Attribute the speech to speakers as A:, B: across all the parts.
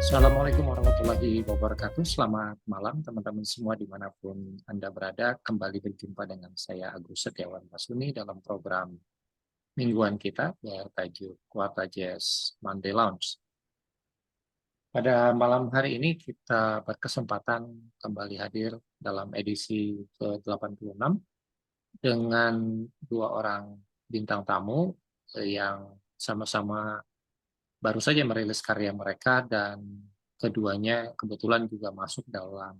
A: Assalamualaikum warahmatullahi wabarakatuh. Selamat malam teman-teman semua dimanapun Anda berada. Kembali berjumpa dengan saya Agus Setiawan Masuni dalam program mingguan kita bertajuk Warta Jazz Monday Lounge. Pada malam hari ini kita berkesempatan kembali hadir dalam edisi ke-86 dengan dua orang bintang tamu yang sama-sama baru saja merilis karya mereka dan keduanya kebetulan juga masuk dalam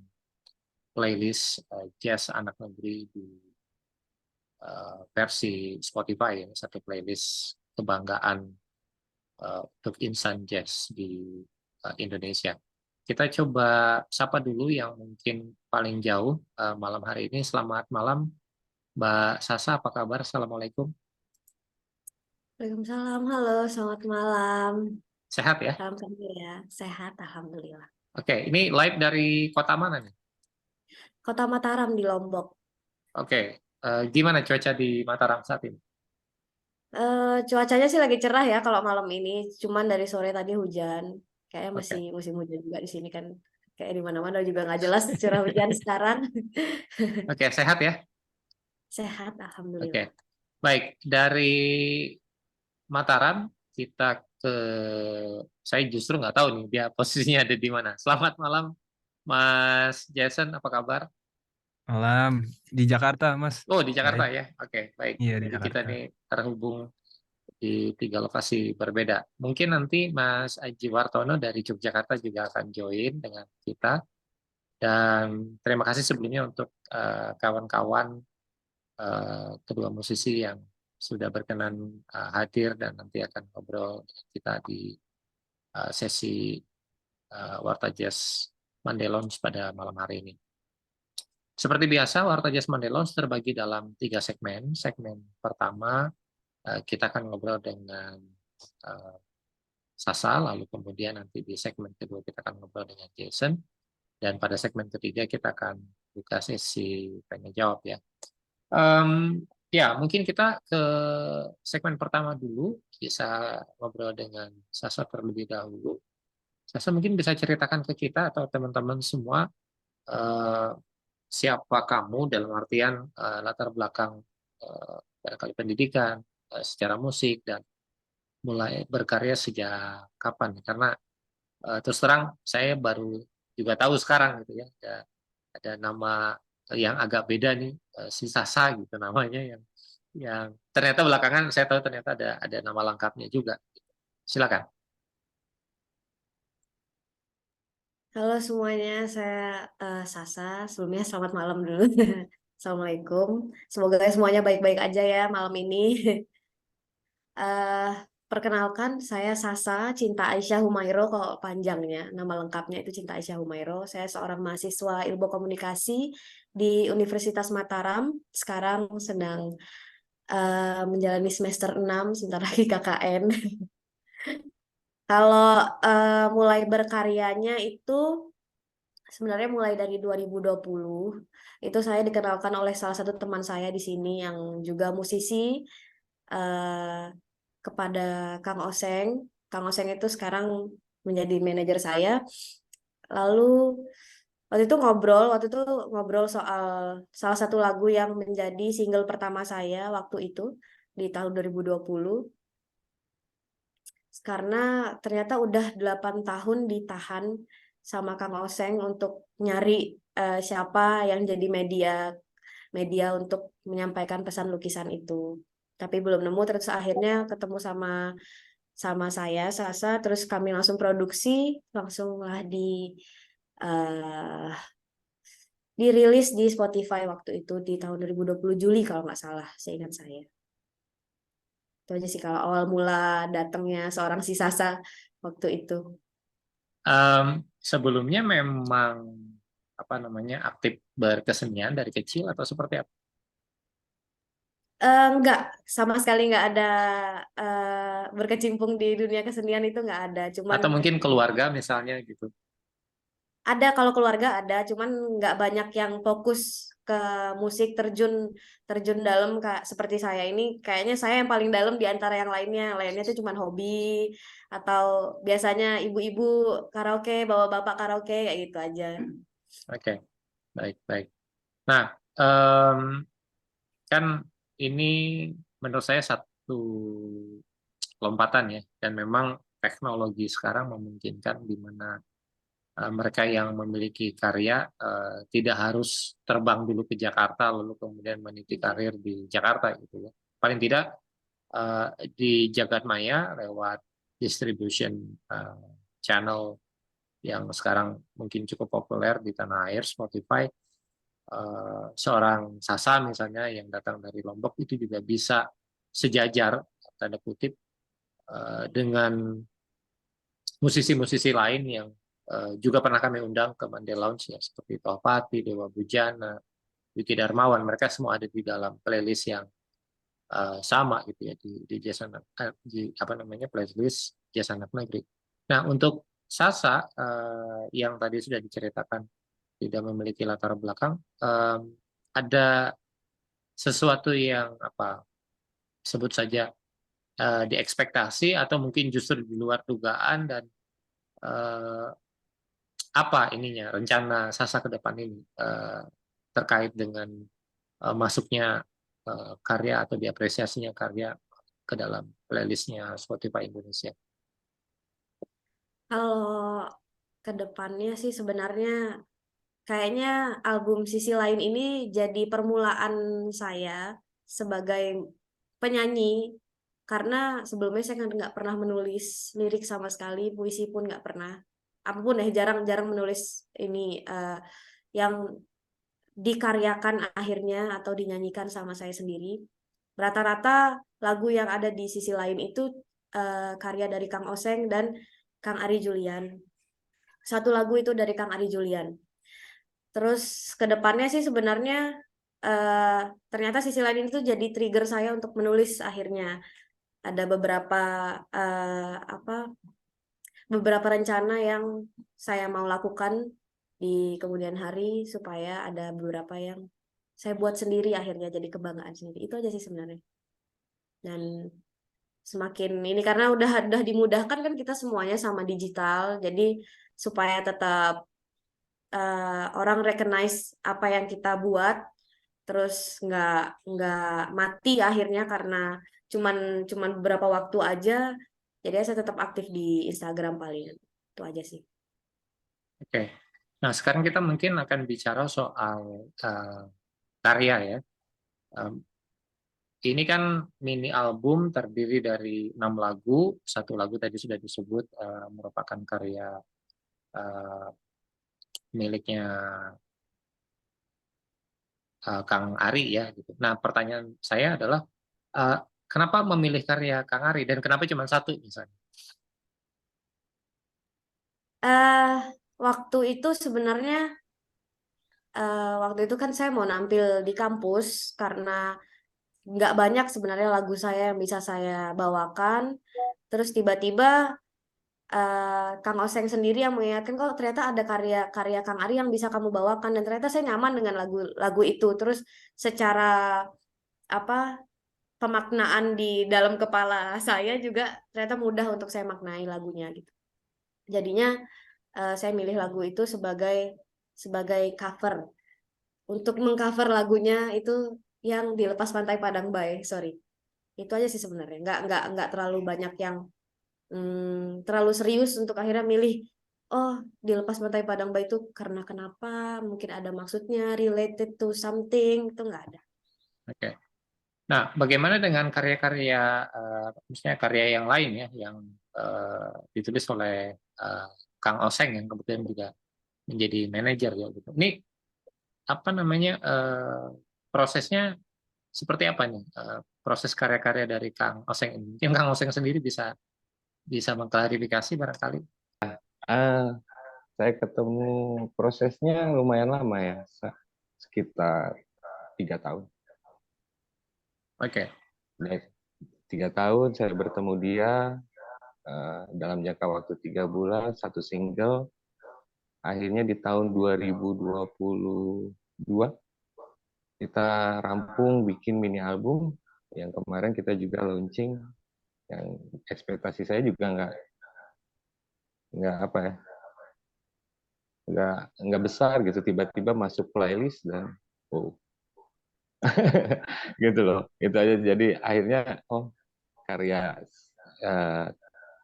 A: playlist jazz anak negeri di versi Spotify, ya, satu playlist kebanggaan untuk insan jazz di Indonesia. Kita coba sapa dulu yang mungkin paling jauh malam hari ini. Selamat malam Mbak Sasa, apa kabar? Assalamualaikum.
B: Waalaikumsalam, halo, selamat malam.
A: Sehat ya?
B: Salam kenal ya, sehat, alhamdulillah.
A: Oke, ini live dari kota mana nih?
B: Kota Mataram di Lombok.
A: Oke, gimana cuaca di Mataram saat ini?
B: Cuacanya sih lagi cerah ya kalau malam ini, cuman dari sore tadi hujan. Kayaknya masih
A: Oke,
B: musim hujan juga di sini kan. Kayak di mana-mana juga nggak jelas curah hujan sekarang.
A: oke, sehat ya?
B: Sehat,
A: Oke,
B: alhamdulillah.
A: baik. Dari Mataram kita ke, saya justru nggak tahu nih dia posisinya ada di mana. Selamat malam, Mas Jason, apa kabar?
C: Malam di Jakarta, Mas.
A: Oh, di Jakarta
C: Baik.
A: ya. Oke, baik.
C: Iya, di
A: Jadi kita
C: Jakarta.
A: nih terhubung di tiga lokasi berbeda. Mungkin nanti Mas Aji Wartono dari Yogyakarta juga akan join dengan kita. Dan terima kasih sebelumnya untuk kawan-kawan kedua musisi yang sudah berkenan hadir dan nanti akan ngobrol dengan kita di sesi Warta Jazz Monday Lounge pada malam hari ini. Seperti biasa, Warta Jazz Monday Lounge terbagi dalam 3 segmen. Segmen pertama, kita akan ngobrol dengan Sasa, lalu kemudian nanti di segmen kedua kita akan ngobrol dengan Jason, dan pada segmen ketiga kita akan buka sesi tanya jawab ya. Ya, mungkin kita ke segmen pertama dulu, bisa ngobrol dengan Sasa terlebih dahulu. Sasa mungkin bisa ceritakan ke kita atau teman-teman semua eh, siapa kamu dalam artian latar belakang barangkali pendidikan, secara musik, dan mulai berkarya sejak kapan. Karena terus terang saya baru juga tahu sekarang gitu ya, ada nama yang agak beda nih, si Sasa gitu namanya, yang ternyata belakangan saya tahu ternyata ada nama lengkapnya juga. Silakan.
B: Halo semuanya, saya Sasa. Sebelumnya selamat malam dulu. Assalamualaikum. Semoga semuanya baik-baik aja ya malam ini. eh Perkenalkan, saya Sasa Cinta Aisyah Humairo kalau panjangnya. Nama lengkapnya itu Cinta Aisyah Humairo. Saya seorang mahasiswa Ilmu Komunikasi di Universitas Mataram. Sekarang sedang menjalani semester 6, sebentar lagi KKN. Kalau mulai berkaryanya itu sebenarnya mulai dari 2020. Itu saya dikenalkan oleh salah satu teman saya di sini yang juga musisi, eh, kepada Kang Oseng. Kang Oseng itu sekarang menjadi manajer saya. Lalu waktu itu ngobrol soal salah satu lagu yang menjadi single pertama saya waktu itu di tahun 2020. Karena ternyata udah 8 tahun ditahan sama Kang Oseng untuk nyari siapa yang jadi media media untuk menyampaikan pesan lukisan itu. Tapi belum nemu, terus akhirnya ketemu sama sama saya Sasa, terus kami langsung produksi, langsung lah eh, dirilis di Spotify waktu itu di tahun 2020 Juli kalau nggak salah, seingat saya. Itu aja sih kalau awal mula datangnya seorang si Sasa waktu itu.
A: Sebelumnya memang apa namanya aktif berkesenian dari kecil atau seperti apa?
B: Enggak, sama sekali nggak ada berkecimpung di dunia kesenian itu nggak ada. Cuman
A: Atau mungkin keluarga misalnya gitu?
B: Ada, kalau keluarga ada, cuman nggak banyak yang fokus ke musik, terjun terjun dalam kak seperti saya ini. Kayaknya saya yang paling dalam di antara yang lainnya. Lainnya itu cuman hobi atau biasanya ibu-ibu karaoke, bawa bapak karaoke kayak gitu aja.
A: Oke, baik, baik. Nah, em, kan ini menurut saya satu lompatan ya, dan memang teknologi sekarang memungkinkan di mana mereka yang memiliki karya tidak harus terbang dulu ke Jakarta lalu kemudian meniti karir di Jakarta gitu ya. Paling tidak di jagat maya lewat distribution channel yang sekarang mungkin cukup populer di tanah air, Spotify, seorang Sasa misalnya yang datang dari Lombok itu juga bisa sejajar tanda kutip dengan musisi-musisi lain yang juga pernah kami undang ke Mandel Lounge ya, seperti Tohpati, Dewa Bujana, Yuki Darmawan. Mereka semua ada di dalam playlist yang sama gitu ya di Jazz Anak, di apa namanya, playlist Jazz Anak Negeri. Nah, untuk Sasa yang tadi sudah diceritakan tidak memiliki latar belakang, ada sesuatu yang apa sebut saja diekspektasi atau mungkin justru di luar dugaan, dan eh, apa ininya rencana Sasa ke depan ini terkait dengan masuknya karya atau diapresiasinya karya ke dalam playlistnya Spotify Indonesia.
B: Kalau ke depannya sih sebenarnya kayaknya album Sisi Lain ini jadi permulaan saya sebagai penyanyi, karena sebelumnya saya nggak pernah menulis lirik sama sekali, puisi pun nggak pernah, apapun ya jarang-jarang menulis ini yang dikaryakan akhirnya atau dinyanyikan sama saya sendiri. Rata-rata lagu yang ada di Sisi Lain itu karya dari Kang Oseng dan Kang Ari Julian. Satu lagu itu dari Kang Ari Julian. Terus ke depannya sih sebenarnya eh, ternyata Sisi Lain itu jadi trigger saya untuk menulis akhirnya. Ada apa beberapa rencana yang saya mau lakukan di kemudian hari supaya ada beberapa yang saya buat sendiri akhirnya jadi kebanggaan sendiri. Itu aja sih sebenarnya. Dan semakin ini karena udah dimudahkan kan kita semuanya sama digital. Jadi supaya tetap orang recognize apa yang kita buat, terus nggak mati akhirnya karena cuman cuman beberapa waktu aja. Jadi saya tetap aktif di Instagram paling. Itu aja sih.
A: Oke. Nah, sekarang kita mungkin akan bicara soal karya ya. Um, ini kan mini album terdiri dari 6 lagu. Satu lagu tadi sudah disebut merupakan karya uh, miliknya Kang Ari ya gitu. Nah, pertanyaan saya adalah kenapa memilih karya Kang Ari dan kenapa cuma satu misalnya?
B: eh Waktu itu sebenarnya waktu itu kan saya mau nampil di kampus karena nggak banyak sebenarnya lagu saya yang bisa saya bawakan. Terus tiba-tiba Kang Oseng sendiri yang mengingatkan kok ternyata ada karya-karya Kang Ari yang bisa kamu bawakan, dan ternyata saya nyaman dengan lagu-lagu itu. Terus secara apa pemaknaan di dalam kepala saya juga ternyata mudah untuk saya maknai lagunya gitu. Jadinya saya milih lagu itu sebagai sebagai cover untuk mengcover lagunya itu yang Dilepas Pantai Padang Bay. Sorry, itu aja sih sebenarnya. Nggak terlalu banyak yang terlalu serius untuk akhirnya milih. Oh, Dilepas Pantai Padang Bay itu karena kenapa? Mungkin ada maksudnya, related to something, itu nggak ada.
A: Oke. Nah, bagaimana dengan karya-karya, misalnya karya yang lain ya, yang ditulis oleh eh, Kang Oseng yang kebetulan juga menjadi manajer ya gitu. Ini apa namanya prosesnya seperti apa nih? Proses karya-karya dari Kang Oseng ini. Mungkin Kang Oseng sendiri bisa bisa mengklarifikasi barangkali.
D: Ah, saya ketemu prosesnya lumayan lama ya, sekitar 3 tahun.
A: Oke.
D: Dari 3 tahun saya bertemu dia dalam jangka waktu 3 bulan, satu single. akhirnya di tahun 2022 kita rampung bikin mini album yang kemarin kita juga launching, yang ekspektasi saya juga nggak apa ya, nggak besar gitu, tiba-tiba masuk playlist dan oh gitu loh, itu aja. Jadi akhirnya oh, karya eh,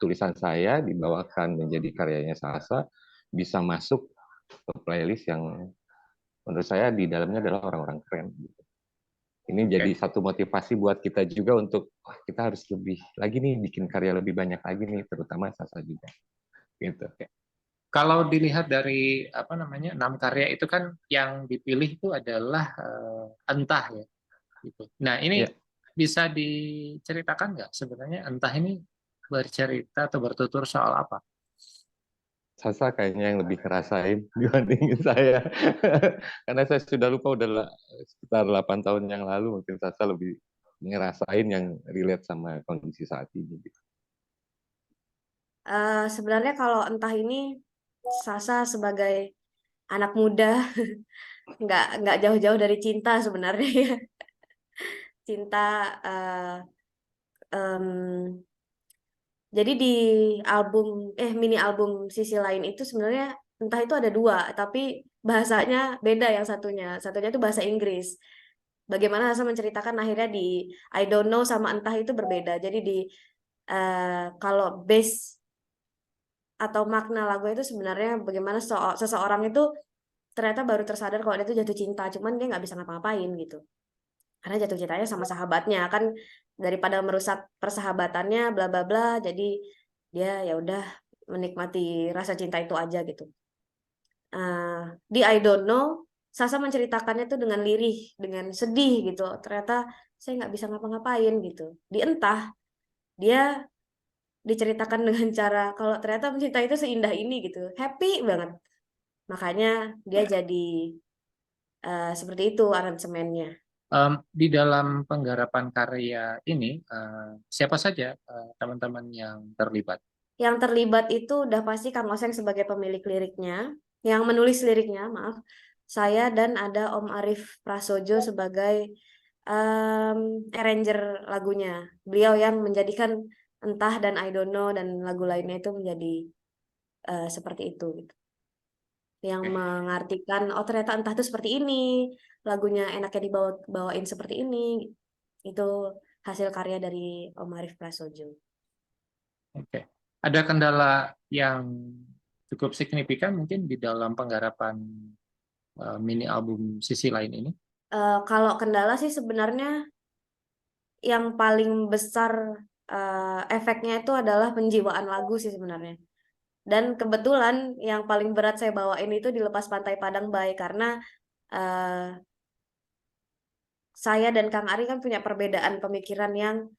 D: tulisan saya dibawakan menjadi karyanya Sasa, bisa masuk ke playlist yang menurut saya di dalamnya adalah orang-orang keren. Ini jadi
A: Oke.
D: satu motivasi buat kita juga untuk wah, kita harus lebih lagi nih, bikin karya lebih banyak lagi nih, terutama Sasa juga. Gitu.
A: Kalau dilihat dari apa namanya 6 karya itu kan yang dipilih itu adalah entah ya gitu. Nah ini
D: Ya,
A: bisa diceritakan nggak sebenarnya entah ini bercerita atau bertutur soal apa?
D: Sasa kayaknya yang lebih ngerasain dibandingin saya. Karena saya sudah lupa, udah sekitar 8 tahun yang lalu, mungkin Sasa lebih ngerasain yang relate sama kondisi saat ini. Gitu.
B: Sebenarnya kalau entah ini Sasa sebagai anak muda nggak jauh-jauh dari cinta sebenarnya ya. Cinta em, jadi di mini album sisi lain itu sebenarnya entah itu ada dua tapi bahasanya beda, yang satunya itu bahasa Inggris. Bagaimana Sasa menceritakan akhirnya di I Don't Know sama entah itu berbeda. Jadi di kalau base atau makna lagu itu sebenarnya bagaimana seseorang itu ternyata baru tersadar kalau dia itu jatuh cinta, cuman dia nggak bisa ngapa-ngapain gitu. Karena jatuh cintanya sama sahabatnya kan, daripada merusak persahabatannya bla bla bla, jadi dia ya udah menikmati rasa cinta itu aja gitu. Di I Don't Know Sasa menceritakannya tuh dengan lirih, dengan sedih gitu. Ternyata saya nggak bisa ngapa-ngapain gitu. Di Entah dia diceritakan dengan cara kalau ternyata mencinta itu seindah ini gitu, happy banget. Makanya dia jadi seperti itu aransemennya.
A: Di dalam penggarapan karya ini siapa saja teman-teman yang terlibat?
B: Yang terlibat itu udah pasti Kang Oseng sebagai pemilik liriknya, yang menulis liriknya, maaf. Saya dan ada Om Arif Prasojo sebagai um, arranger lagunya. Beliau yang menjadikan Entah dan I Don't Know dan lagu lainnya itu menjadi seperti itu gitu. Yang
A: Oke.
B: mengartikan oh ternyata Entah itu seperti ini, lagunya enaknya dibawain seperti ini. Itu hasil karya dari Om Arif Prasojo.
A: Oke. Ada kendala yang cukup signifikan mungkin di dalam penggarapan mini album sisi lain ini?
B: Kalau kendala sih sebenarnya yang paling besar efeknya itu adalah penjiwaan lagu sih sebenarnya. Dan kebetulan yang paling berat saya bawain itu di Lepas Pantai Padang Bay, karena eh, saya dan Kang Ari kan punya perbedaan pemikiran yang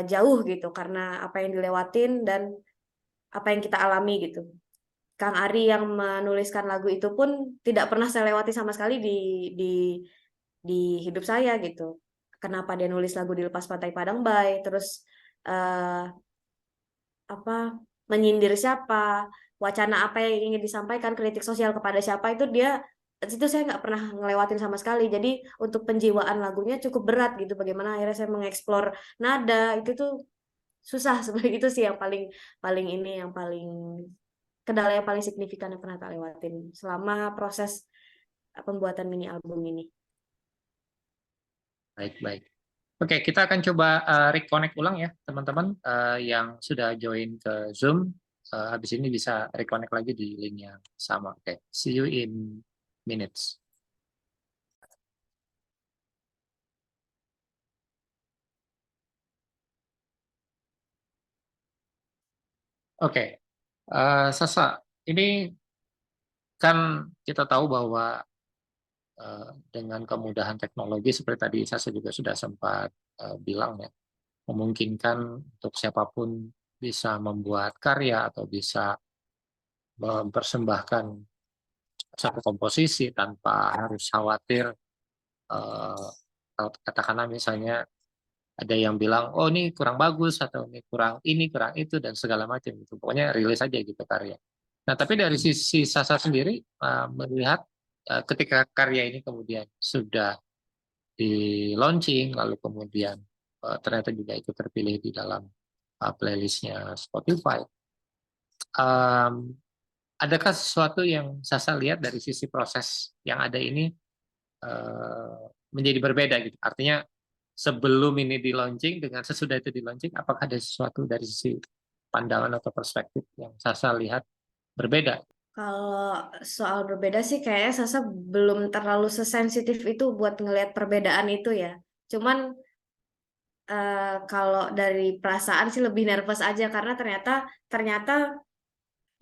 B: jauh gitu, karena apa yang dilewatin dan apa yang kita alami gitu. Kang Ari yang menuliskan lagu itu pun tidak pernah saya lewati sama sekali di di hidup saya gitu. Kenapa dia nulis lagu di Lepas Pantai Padang Bay, terus eh, apa menyindir siapa, wacana apa yang ingin disampaikan, kritik sosial kepada siapa, itu saya nggak pernah ngelewatin sama sekali. Jadi untuk penjiwaan lagunya cukup berat gitu. Bagaimana akhirnya saya mengeksplor nada itu tuh susah sebenarnya. Itu sih yang paling paling ini yang paling kendala yang paling signifikan yang pernah tak lewatin selama proses pembuatan mini album ini.
A: Baik, baik. Oke, kita akan coba reconnect ulang ya, teman-teman yang sudah join ke Zoom. Habis ini bisa reconnect lagi di link yang sama. Oke, see you in minutes. Oke, Sasa, ini kan kita tahu bahwa dengan kemudahan teknologi seperti tadi Sasa juga sudah sempat bilang ya, memungkinkan untuk siapapun bisa membuat karya atau bisa mempersembahkan satu komposisi tanpa harus khawatir eh, katakanlah misalnya ada yang bilang oh ini kurang bagus atau ini kurang itu dan segala macam gitu, pokoknya rilis aja gitu karya. Nah, tapi dari sisi Sasa sendiri melihat ketika karya ini kemudian sudah di launching, lalu kemudian ternyata juga itu terpilih di dalam playlistnya Spotify. Um, Adakah sesuatu yang Sasa lihat dari sisi proses yang ada ini menjadi berbeda gitu? Artinya sebelum ini di launching dengan sesudah itu di launching, apakah ada sesuatu dari sisi pandangan atau perspektif yang Sasa lihat berbeda?
B: Kalau soal berbeda sih kayaknya Sasa belum terlalu sesensitif itu buat ngelihat perbedaan itu ya. Cuman kalau dari perasaan sih lebih nervous aja karena ternyata ternyata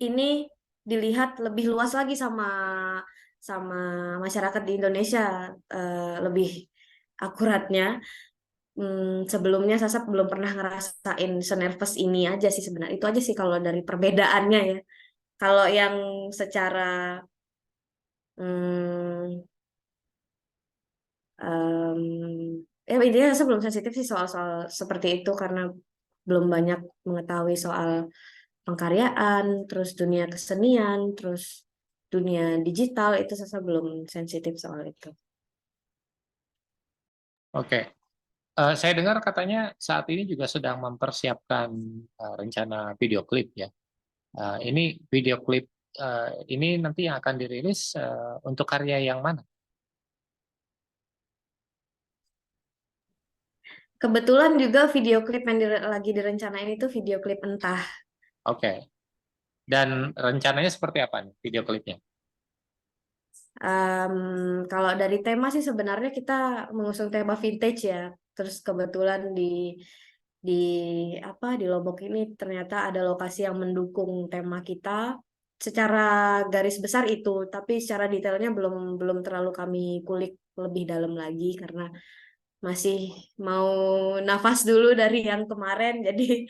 B: ini dilihat lebih luas lagi sama sama masyarakat di Indonesia, lebih akuratnya. Sebelumnya Sasa belum pernah ngerasain senervous ini aja sih sebenarnya. Itu aja sih kalau dari perbedaannya ya. Kalau yang secara hmm, em, ya intinya saya belum sensitif sih soal-soal seperti itu karena belum banyak mengetahui soal pengkaryaan, terus dunia kesenian, terus dunia digital itu saya belum sensitif soal itu.
A: Oke. Saya dengar katanya saat ini juga sedang mempersiapkan rencana video klip ya. Ini video klip ini nanti yang akan dirilis untuk karya yang mana?
B: Kebetulan juga video klip yang lagi direncanain itu video klip Entah.
A: Oke. Dan rencananya seperti apa nih video klipnya?
B: Em, Kalau dari tema sih sebenarnya kita mengusung tema vintage ya. Terus kebetulan di di Lombok ini ternyata ada lokasi yang mendukung tema kita. Secara garis besar itu, tapi secara detailnya belum belum terlalu kami kulik lebih dalam lagi karena masih mau nafas dulu dari yang kemarin, jadi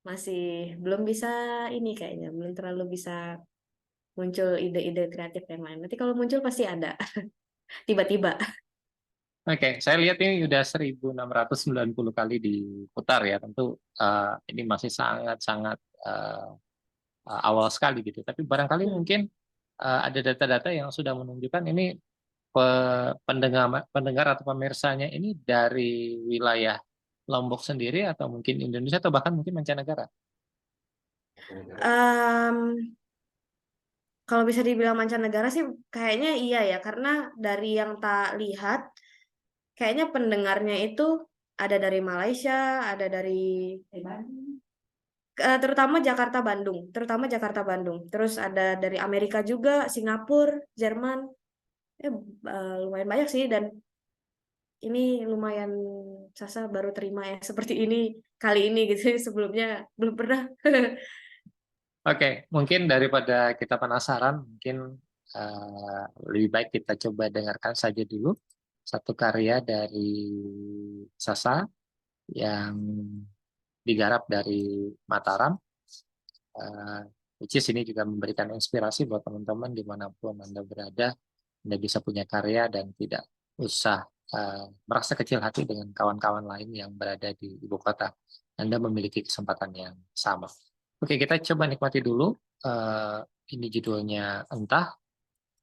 B: masih belum bisa ini kayaknya belum terlalu bisa muncul ide-ide kreatif yang lain. Nanti kalau muncul pasti ada tiba-tiba.
A: Oke, saya lihat ini udah 1690 kali diputar ya. Tentu ini masih sangat-sangat awal sekali gitu. Tapi barangkali
B: Hmm.
A: mungkin ada data-data yang sudah menunjukkan ini pendengar pendengar atau pemirsanya ini dari wilayah Lombok sendiri atau mungkin Indonesia atau bahkan mungkin mancanegara.
B: Em, Kalau bisa dibilang mancanegara sih kayaknya iya ya, karena dari yang tak lihat, kayaknya pendengarnya itu ada dari Malaysia, ada dari terutama Jakarta Bandung. Terus ada dari Amerika juga, Singapura, Jerman, eh, lumayan banyak sih dan ini lumayan Sasa baru terima ya seperti ini kali ini gitu sebelumnya belum pernah.
A: Oke, mungkin daripada kita penasaran, mungkin lebih baik kita coba dengarkan saja dulu satu karya dari Sasa yang digarap dari Mataram, eh, which is ini juga memberikan inspirasi buat teman-teman dimanapun Anda berada, Anda bisa punya karya dan tidak usah merasa kecil hati dengan kawan-kawan lain yang berada di ibu kota. Anda memiliki kesempatan yang sama. Oke, kita coba nikmati dulu. Eh, ini judulnya Entah,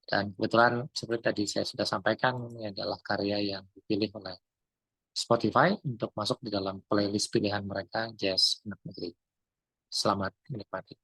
A: dan kebetulan seperti tadi saya sudah sampaikan, ini adalah karya yang dipilih oleh Spotify untuk masuk di dalam playlist pilihan mereka Jazz Anak Negeri. Selamat menikmati.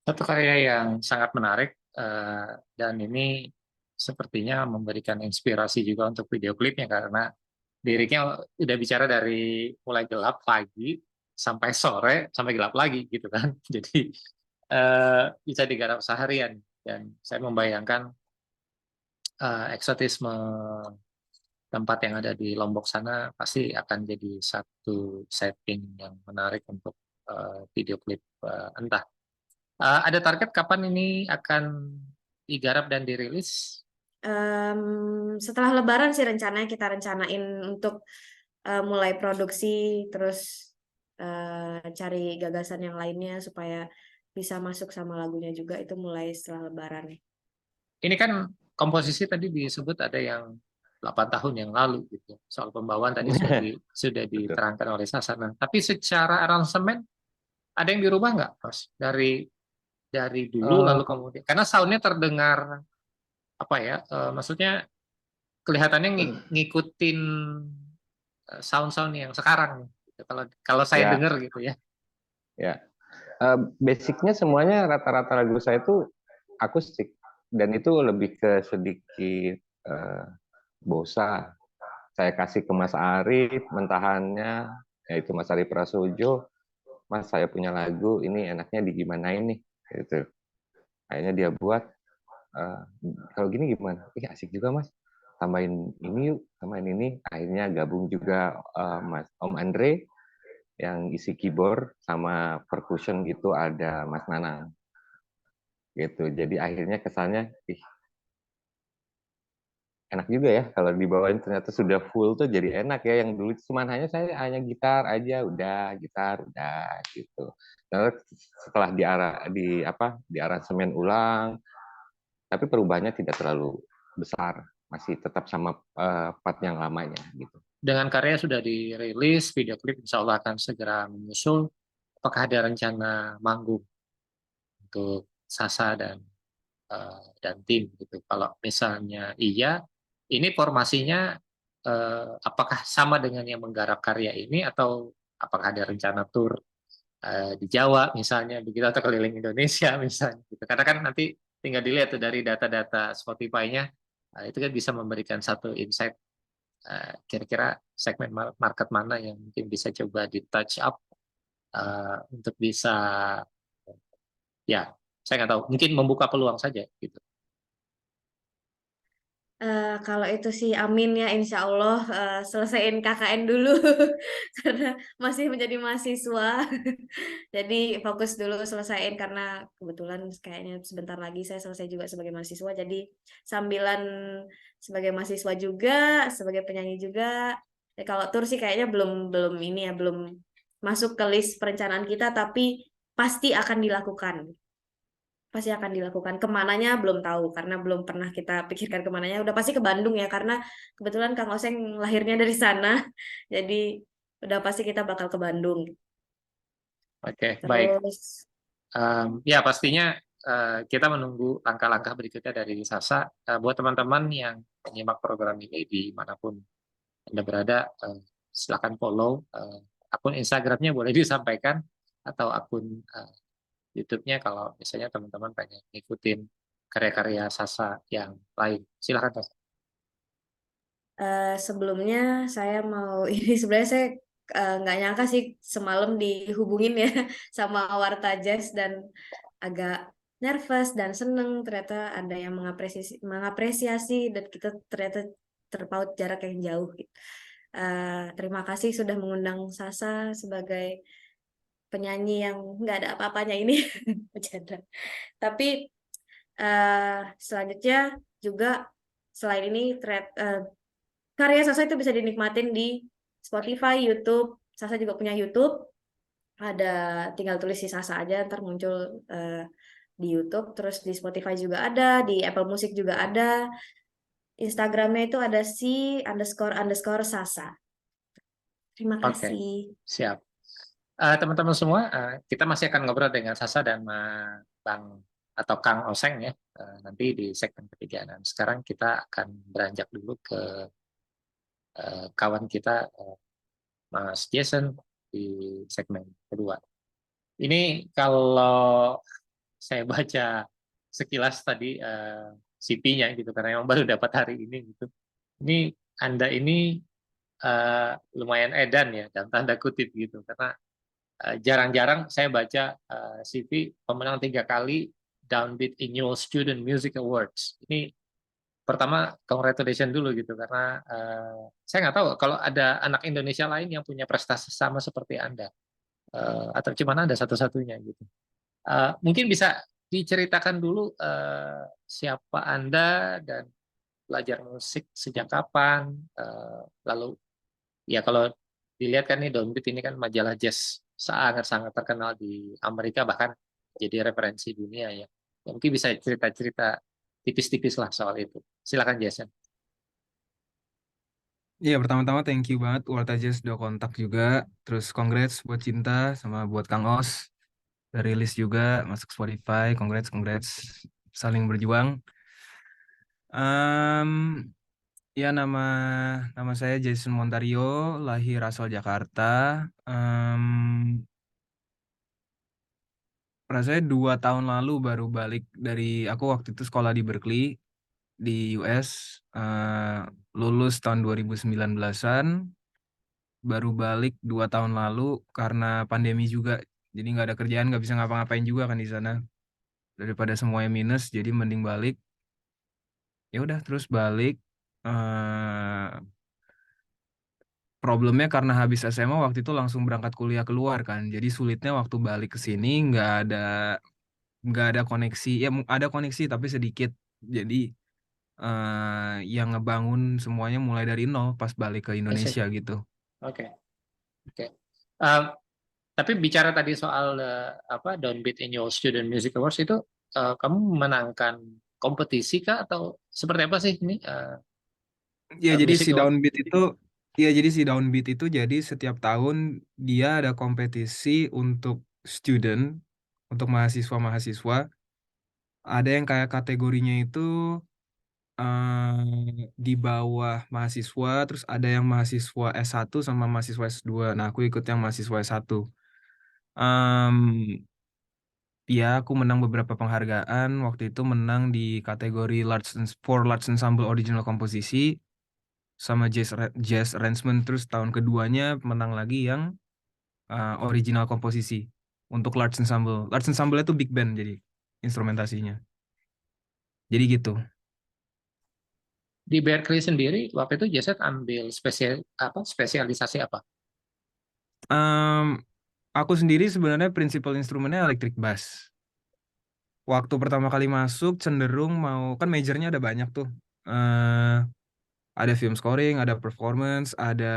A: Satu karya yang sangat menarik dan ini sepertinya memberikan inspirasi juga untuk video klipnya karena liriknya udah bicara dari mulai gelap pagi sampai sore sampai gelap lagi gitu kan. Jadi bisa digarap seharian dan saya membayangkan eksotisme tempat yang ada di Lombok sana pasti akan jadi satu setting yang menarik untuk video klip entah. Ada target kapan ini akan digarap dan dirilis?
B: Setelah Lebaran sih rencananya kita rencanain untuk mulai produksi, terus cari gagasan yang lainnya supaya bisa masuk sama lagunya juga itu mulai setelah Lebaran.
A: Ini kan komposisi tadi disebut ada yang 8 tahun yang lalu gitu. Soal pembawaan tadi sudah
D: Betul.
A: diterangkan oleh Sasana. Tapi secara aransemen ada yang dirubah nggak, Mas? Dari dulu lalu kemudian karena soundnya terdengar apa ya? Maksudnya kelihatannya ngikutin sound-sound yang sekarang. Gitu. Kalau saya
D: Ya.
A: dengar gitu ya.
D: Ya, basicnya semuanya rata-rata lagu saya itu akustik dan itu lebih ke sedikit bosa. Saya kasih ke Mas Arif mentahannya, yaitu Mas Arif Prasojo. Mas, saya punya lagu, ini enaknya digimanain nih, gitu. Akhirnya dia buat, kalau gini gimana? Ih, asik juga Mas. Tambahin ini yuk, tambahin ini. Akhirnya gabung juga Mas Om Andre yang isi keyboard sama percussion gitu ada Mas Nanang gitu. Jadi akhirnya kesannya enak juga ya kalau dibawain ternyata sudah full tuh jadi enak ya. Yang dulu cuma saya hanya gitar aja udah gitu. Lalu setelah di aransemen ulang tapi perubahannya tidak terlalu besar, masih tetap sama part yang lamanya gitu.
A: Dengan karya sudah dirilis, video klip insya Allah akan segera menyusul. Apakah ada rencana manggung untuk Sasa dan tim gitu? Kalau misalnya iya, ini formasinya apakah sama dengan yang menggarap karya ini atau apakah ada rencana tur di Jawa misalnya begitu atau keliling Indonesia misalnya gitu. Karena kan nanti tinggal dilihat tuh dari data-data Spotify-nya itu kan bisa memberikan satu insight kira-kira segmen market mana yang mungkin bisa coba di touch up untuk bisa ya saya nggak tahu mungkin membuka peluang saja gitu.
B: Kalau itu sih amin ya insya Allah selesaiin KKN dulu karena masih menjadi mahasiswa jadi fokus dulu selesaiin karena kebetulan kayaknya sebentar lagi saya selesai juga sebagai mahasiswa jadi sambilan sebagai mahasiswa juga sebagai penyanyi juga kalau tur sih kayaknya belum belum ini ya belum masuk ke list perencanaan kita tapi pasti akan dilakukan. Pasti akan dilakukan. Kemananya belum tahu karena belum pernah kita pikirkan kemananya. Udah pasti ke Bandung ya karena kebetulan Kang Oseng lahirnya dari sana. Jadi udah pasti kita bakal ke Bandung.
A: Oke, baik.
B: Terus
A: Ya pastinya kita menunggu langkah-langkah berikutnya dari Sasa. Buat teman-teman yang menyimak program ini dimanapun Anda berada, silakan follow akun Instagramnya boleh disampaikan atau akun YouTube-nya kalau misalnya teman-teman pengen ngikutin karya-karya Sasa yang lain. Silakan Sasa.
B: sebelumnya saya mau ini sebenarnya saya nggak nyangka sih semalam dihubungin ya sama Warta Jazz dan agak nervous dan seneng ternyata ada yang mengapresiasi dan kita ternyata terpaut jarak yang jauh gitu. Terima kasih sudah mengundang Sasa sebagai penyanyi yang nggak ada apa-apanya ini bercanda. Tapi selanjutnya juga selain ini karya Sasa itu bisa dinikmatin di Spotify, YouTube. Sasa juga punya YouTube. Ada tinggal tulis si Sasa aja ntar muncul di YouTube. Terus di Spotify juga ada, di Apple Music juga ada. Instagramnya itu ada si___ Sasa. Terima
A: Oke,
B: kasih.
A: siap. Teman-teman semua, kita masih akan ngobrol dengan Sasa dan Bang atau Kang Oseng ya nanti di segmen ketiga. Dan sekarang kita akan beranjak dulu ke kawan kita Mas Jason di segmen kedua. Ini kalau saya baca sekilas tadi CV-nya gitu karena emang baru dapat hari ini gitu. Ini Anda ini lumayan edan ya dalam tanda kutip gitu karena jarang-jarang saya baca CV pemenang 3 kali Downbeat Annual Student Music Awards. Ini pertama congratulations dulu gitu karena saya nggak tahu kalau ada anak Indonesia lain yang punya prestasi sama seperti Anda. Atau cuma Anda satu-satunya gitu. Mungkin bisa diceritakan dulu siapa Anda dan belajar musik sejak kapan, lalu ya kalau dilihat kan nih Downbeat ini kan majalah jazz sangat-sangat terkenal di Amerika bahkan jadi referensi dunia ya. Ya, mungkin bisa cerita-cerita tipis-tipis lah soal itu. Silakan Jason.
C: Iya, pertama-tama thank you banget Warta Jazz udah kontak juga. Terus congrats buat Cinta sama buat Kang Os. Udah rilis juga masuk Spotify. Congrats, congrats. Saling berjuang. Em, ya nama nama saya Jason Montario, lahir asal Jakarta. Em, Rasanya 2 tahun lalu baru balik aku waktu itu sekolah di Berkeley di US, lulus tahun 2019-an, baru balik 2 tahun lalu karena pandemi juga, jadi nggak ada kerjaan, nggak bisa ngapa-ngapain juga kan di sana, daripada semuanya minus, jadi mending balik. Ya udah terus balik. eh Problemnya karena habis SMA waktu itu langsung berangkat kuliah keluar kan, jadi sulitnya waktu balik ke sini nggak ada koneksi, ya ada koneksi tapi sedikit, jadi yang ngebangun semuanya mulai dari nol pas balik ke
A: I see.
C: Indonesia gitu.
A: Oke. Oke. Tapi bicara tadi soal Downbeat Annual Student Music Awards itu kamu memenangkan kompetisi kah atau seperti apa sih ini
C: Ya jadi
A: Music
C: si
A: Award?
C: Downbeat itu jadi setiap tahun dia ada kompetisi untuk student, untuk mahasiswa-mahasiswa. Ada yang kayak kategorinya itu di bawah mahasiswa, terus ada yang mahasiswa S1 sama mahasiswa S2. Nah, aku ikut yang mahasiswa S1. Em, Ya, aku menang beberapa penghargaan. Waktu itu menang di kategori Large Ensemble Original Komposisi sama Jazz Arrangement. Terus tahun keduanya menang lagi yang Original Komposisi untuk Large Ensemble. Large Ensemble itu big band jadi instrumentasinya. Jadi gitu.
A: Di Berkeley sendiri waktu itu Jason ambil spesialisasi apa?
C: Em, aku sendiri sebenarnya principal instrumennya electric bass. Waktu pertama kali masuk cenderung kan majornya ada banyak tuh. Eh, ada film scoring, ada performance, ada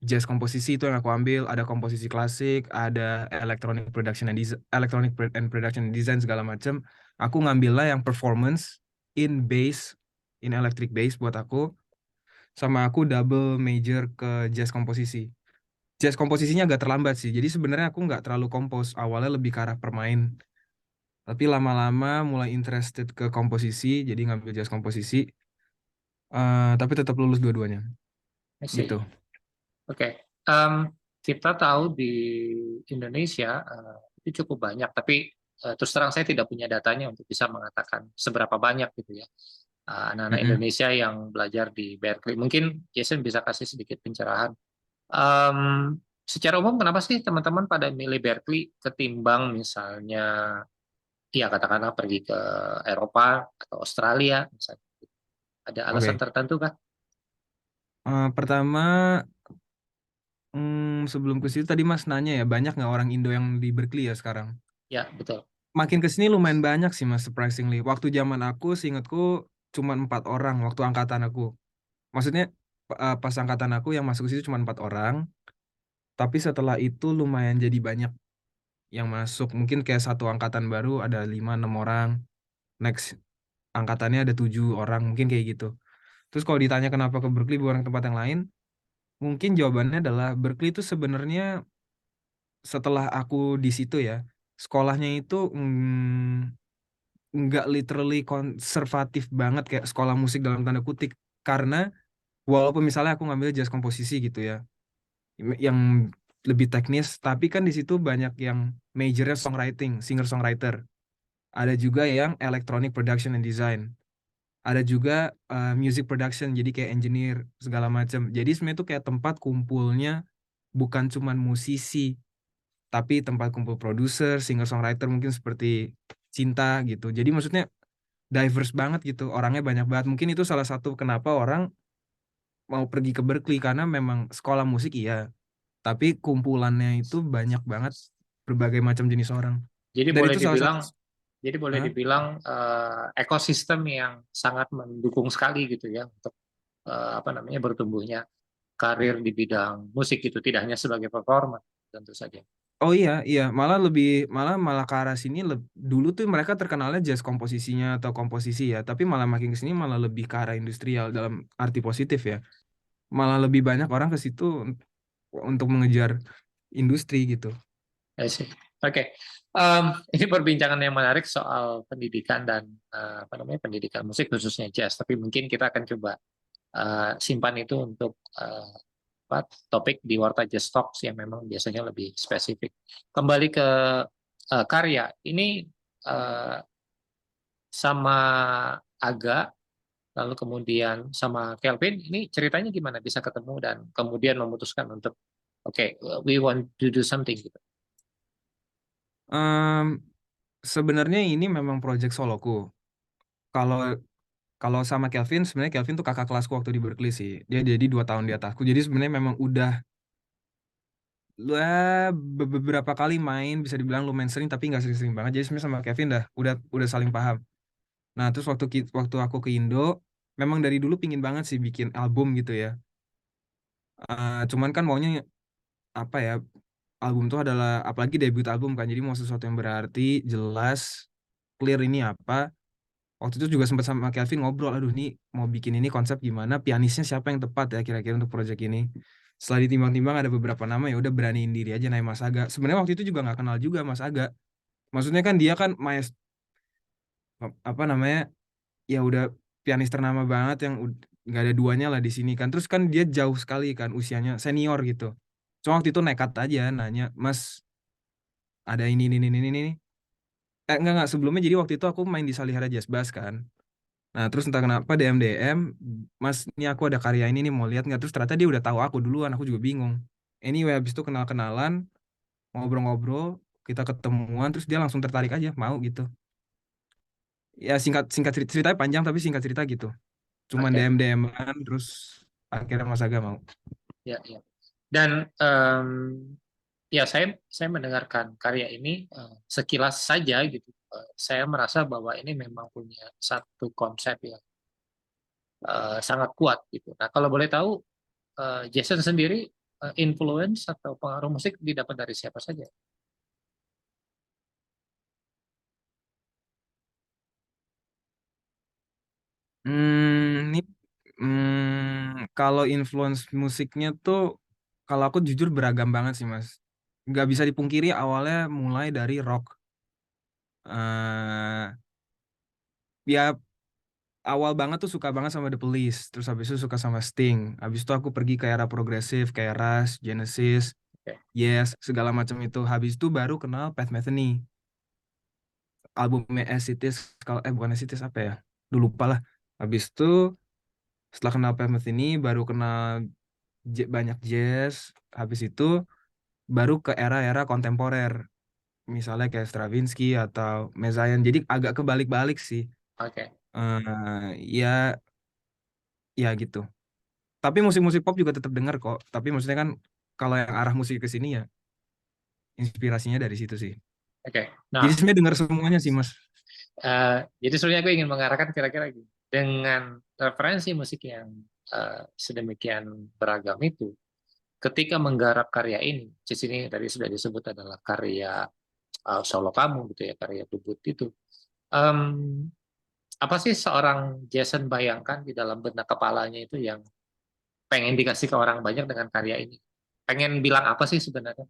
C: jazz komposisi itu yang aku ambil, ada komposisi klasik, ada electronic production and design segala macam. Aku ngambilnya yang performance in bass, in electric bass buat aku, sama aku double major ke jazz komposisi. Jazz komposisinya agak terlambat sih, jadi sebenarnya aku nggak terlalu kompos, awalnya lebih ke arah permain. Tapi lama-lama mulai interested ke komposisi, jadi ngambil jazz komposisi, tapi tetap lulus dua-duanya.
A: I see.
C: Gitu.
A: Oke. Kita tahu di Indonesia itu cukup banyak, tapi terus terang saya tidak punya datanya untuk bisa mengatakan seberapa banyak gitu ya anak-anak
C: Mm-mm.
A: Indonesia yang belajar di Berkeley. Mungkin Jason bisa kasih sedikit pencerahan. Em, Secara umum kenapa sih teman-teman pada milih Berkeley ketimbang misalnya ya katakanlah pergi ke Eropa atau Australia misalnya. Ada alasan
C: Oke.
A: tertentu kah?
C: Pertama, sebelum ke situ tadi Mas nanya ya, banyak nggak orang Indo yang di Berkeley ya sekarang?
A: Ya, betul.
C: Makin ke sini lumayan banyak sih Mas, surprisingly. Waktu zaman aku, seingatku cuma 4 orang waktu angkatan aku. Maksudnya pas angkatan aku yang masuk ke situ cuma 4 orang, tapi setelah itu lumayan jadi banyak yang masuk. Mungkin kayak satu angkatan baru ada 5-6 orang, next angkatannya ada 7 orang, mungkin kayak gitu. Terus kalau ditanya kenapa ke Berkeley bukan ke tempat yang lain, mungkin jawabannya adalah Berkeley itu sebenarnya setelah aku di situ ya, sekolahnya itu nggak literally konservatif banget kayak sekolah musik dalam tanda kutip, karena walaupun misalnya aku ngambil jazz komposisi gitu ya, yang lebih teknis, tapi kan di situ banyak yang majornya songwriting, singer songwriter. ada juga yang electronic production and design, ada juga music production, jadi kayak engineer segala macam. Jadi sebenarnya itu kayak tempat kumpulnya bukan cuman musisi, tapi tempat kumpul produser, singer-songwriter mungkin seperti Cinta gitu. Jadi maksudnya diverse banget gitu, orangnya banyak banget. Mungkin itu salah satu kenapa orang mau pergi ke Berkeley, karena memang sekolah musik iya, tapi kumpulannya itu banyak banget berbagai macam jenis orang.
A: Jadi
C: Dan
A: boleh
C: itu salah satu.
A: dibilang,
C: Hah?
A: ekosistem yang sangat mendukung sekali gitu ya untuk apa namanya bertumbuhnya karir di bidang musik itu, tidak hanya sebagai performer tentu saja.
C: Oh iya, iya, malah ke arah sini dulu tuh mereka terkenalnya jazz komposisinya atau komposisi ya, tapi malah makin ke sini malah lebih ke arah industrial dalam arti positif ya. Malah lebih banyak orang ke situ untuk mengejar industri gitu.
A: I see. Oke. Ini perbincangan yang menarik soal pendidikan dan apa namanya pendidikan musik khususnya jazz. Tapi mungkin kita akan coba simpan itu untuk topik di Warta Jazz Talks yang memang biasanya lebih spesifik. Kembali ke karya. Ini uh, sama Aga, lalu kemudian sama Kelvin. Ini ceritanya gimana bisa ketemu dan kemudian memutuskan untuk oke, we want to do something gitu.
C: Em, Sebenarnya ini memang project soloku. Kalau kalau sama Kelvin, sebenarnya Kelvin tuh kakak kelasku waktu di Berkeley sih. Dia jadi 2 tahun di atasku. Jadi sebenarnya memang udah beberapa kali main, bisa dibilang lumayan sering, tapi nggak sering-sering banget. Jadi sebenarnya sama Kevin udah saling paham. Nah, terus waktu aku ke Indo, memang dari dulu pingin banget sih bikin album gitu ya. Cuman kan maunya apa ya? Album tuh adalah apalagi debut album kan. Jadi mau sesuatu yang berarti, jelas, clear ini apa. Waktu itu juga sempat sama Kelvin ngobrol, aduh nih mau bikin ini konsep gimana, pianisnya siapa yang tepat ya kira-kira untuk project ini. Setelah ditimbang-timbang ada beberapa nama, ya udah beraniin diri aja naik Mas Aga. Sebenarnya waktu itu juga nggak kenal juga Mas Aga. Maksudnya kan dia kan apa namanya, ya udah pianis ternama banget yang nggak ada duanya lah di sini kan. Terus kan dia jauh sekali kan usianya, senior gitu. Cuma waktu itu nekat aja nanya, Mas ada ini. Enggak, sebelumnya jadi waktu itu aku main di Salihara Jazz Bass kan. Nah, terus entah kenapa DM, Mas, ini aku ada karya ini nih, mau lihat nggak? Terus ternyata dia udah tahu aku duluan, aku juga bingung. Anyway, habis itu kenal-kenalan, ngobrol-ngobrol, kita ketemuan, terus dia langsung tertarik aja, mau gitu. Ya singkat singkat ceritanya panjang, tapi singkat cerita gitu. Cuman
A: Oke.
C: DM-DM-an, terus akhirnya Mas Aga mau.
A: Ya, ya. Dan ya saya mendengarkan karya ini sekilas saja gitu. Saya merasa bahwa ini memang punya satu konsep yang sangat kuat gitu. Nah, kalau boleh tahu Jason sendiri influence atau pengaruh musik didapat dari siapa saja?
C: Ini kalau influence musiknya tuh, kalau aku jujur beragam banget sih Mas. Nggak bisa dipungkiri awalnya mulai dari rock. eh Ya awal banget tuh suka banget sama The Police, terus habis itu suka sama Sting. Habis itu aku pergi ke era progresif kayak Rush, Genesis,
A: Oke.
C: Yes, segala macam itu. Habis itu baru kenal Pat Metheny, albumnya As It Is. Kalau bukan As It Is apa ya? Dulu lupa lah. Habis itu setelah kenal Pat Metheny baru kenal banyak jazz. Habis itu baru ke era-era kontemporer. Misalnya kayak Stravinsky atau Messiaen. Jadi agak kebalik-balik sih.
A: Oke.
C: Ya, ya gitu. Tapi musik-musik pop juga tetap denger kok. Tapi maksudnya kan kalau yang arah musik ke sini ya inspirasinya dari situ sih.
A: Oke.
C: Jadi
A: Nah,
C: sebenarnya denger semuanya sih Mas.
A: jadi sebenarnya aku ingin mengarahkan kira-kira gini. Dengan referensi musik yang sedemikian beragam itu, ketika menggarap karya ini, di sini tadi sudah disebut adalah karya solo kamu gitu ya, karya debut itu. Em, apa sih seorang Jason bayangkan di dalam benak kepalanya itu yang pengen dikasih ke orang banyak dengan karya ini? Pengen bilang apa sih sebenarnya?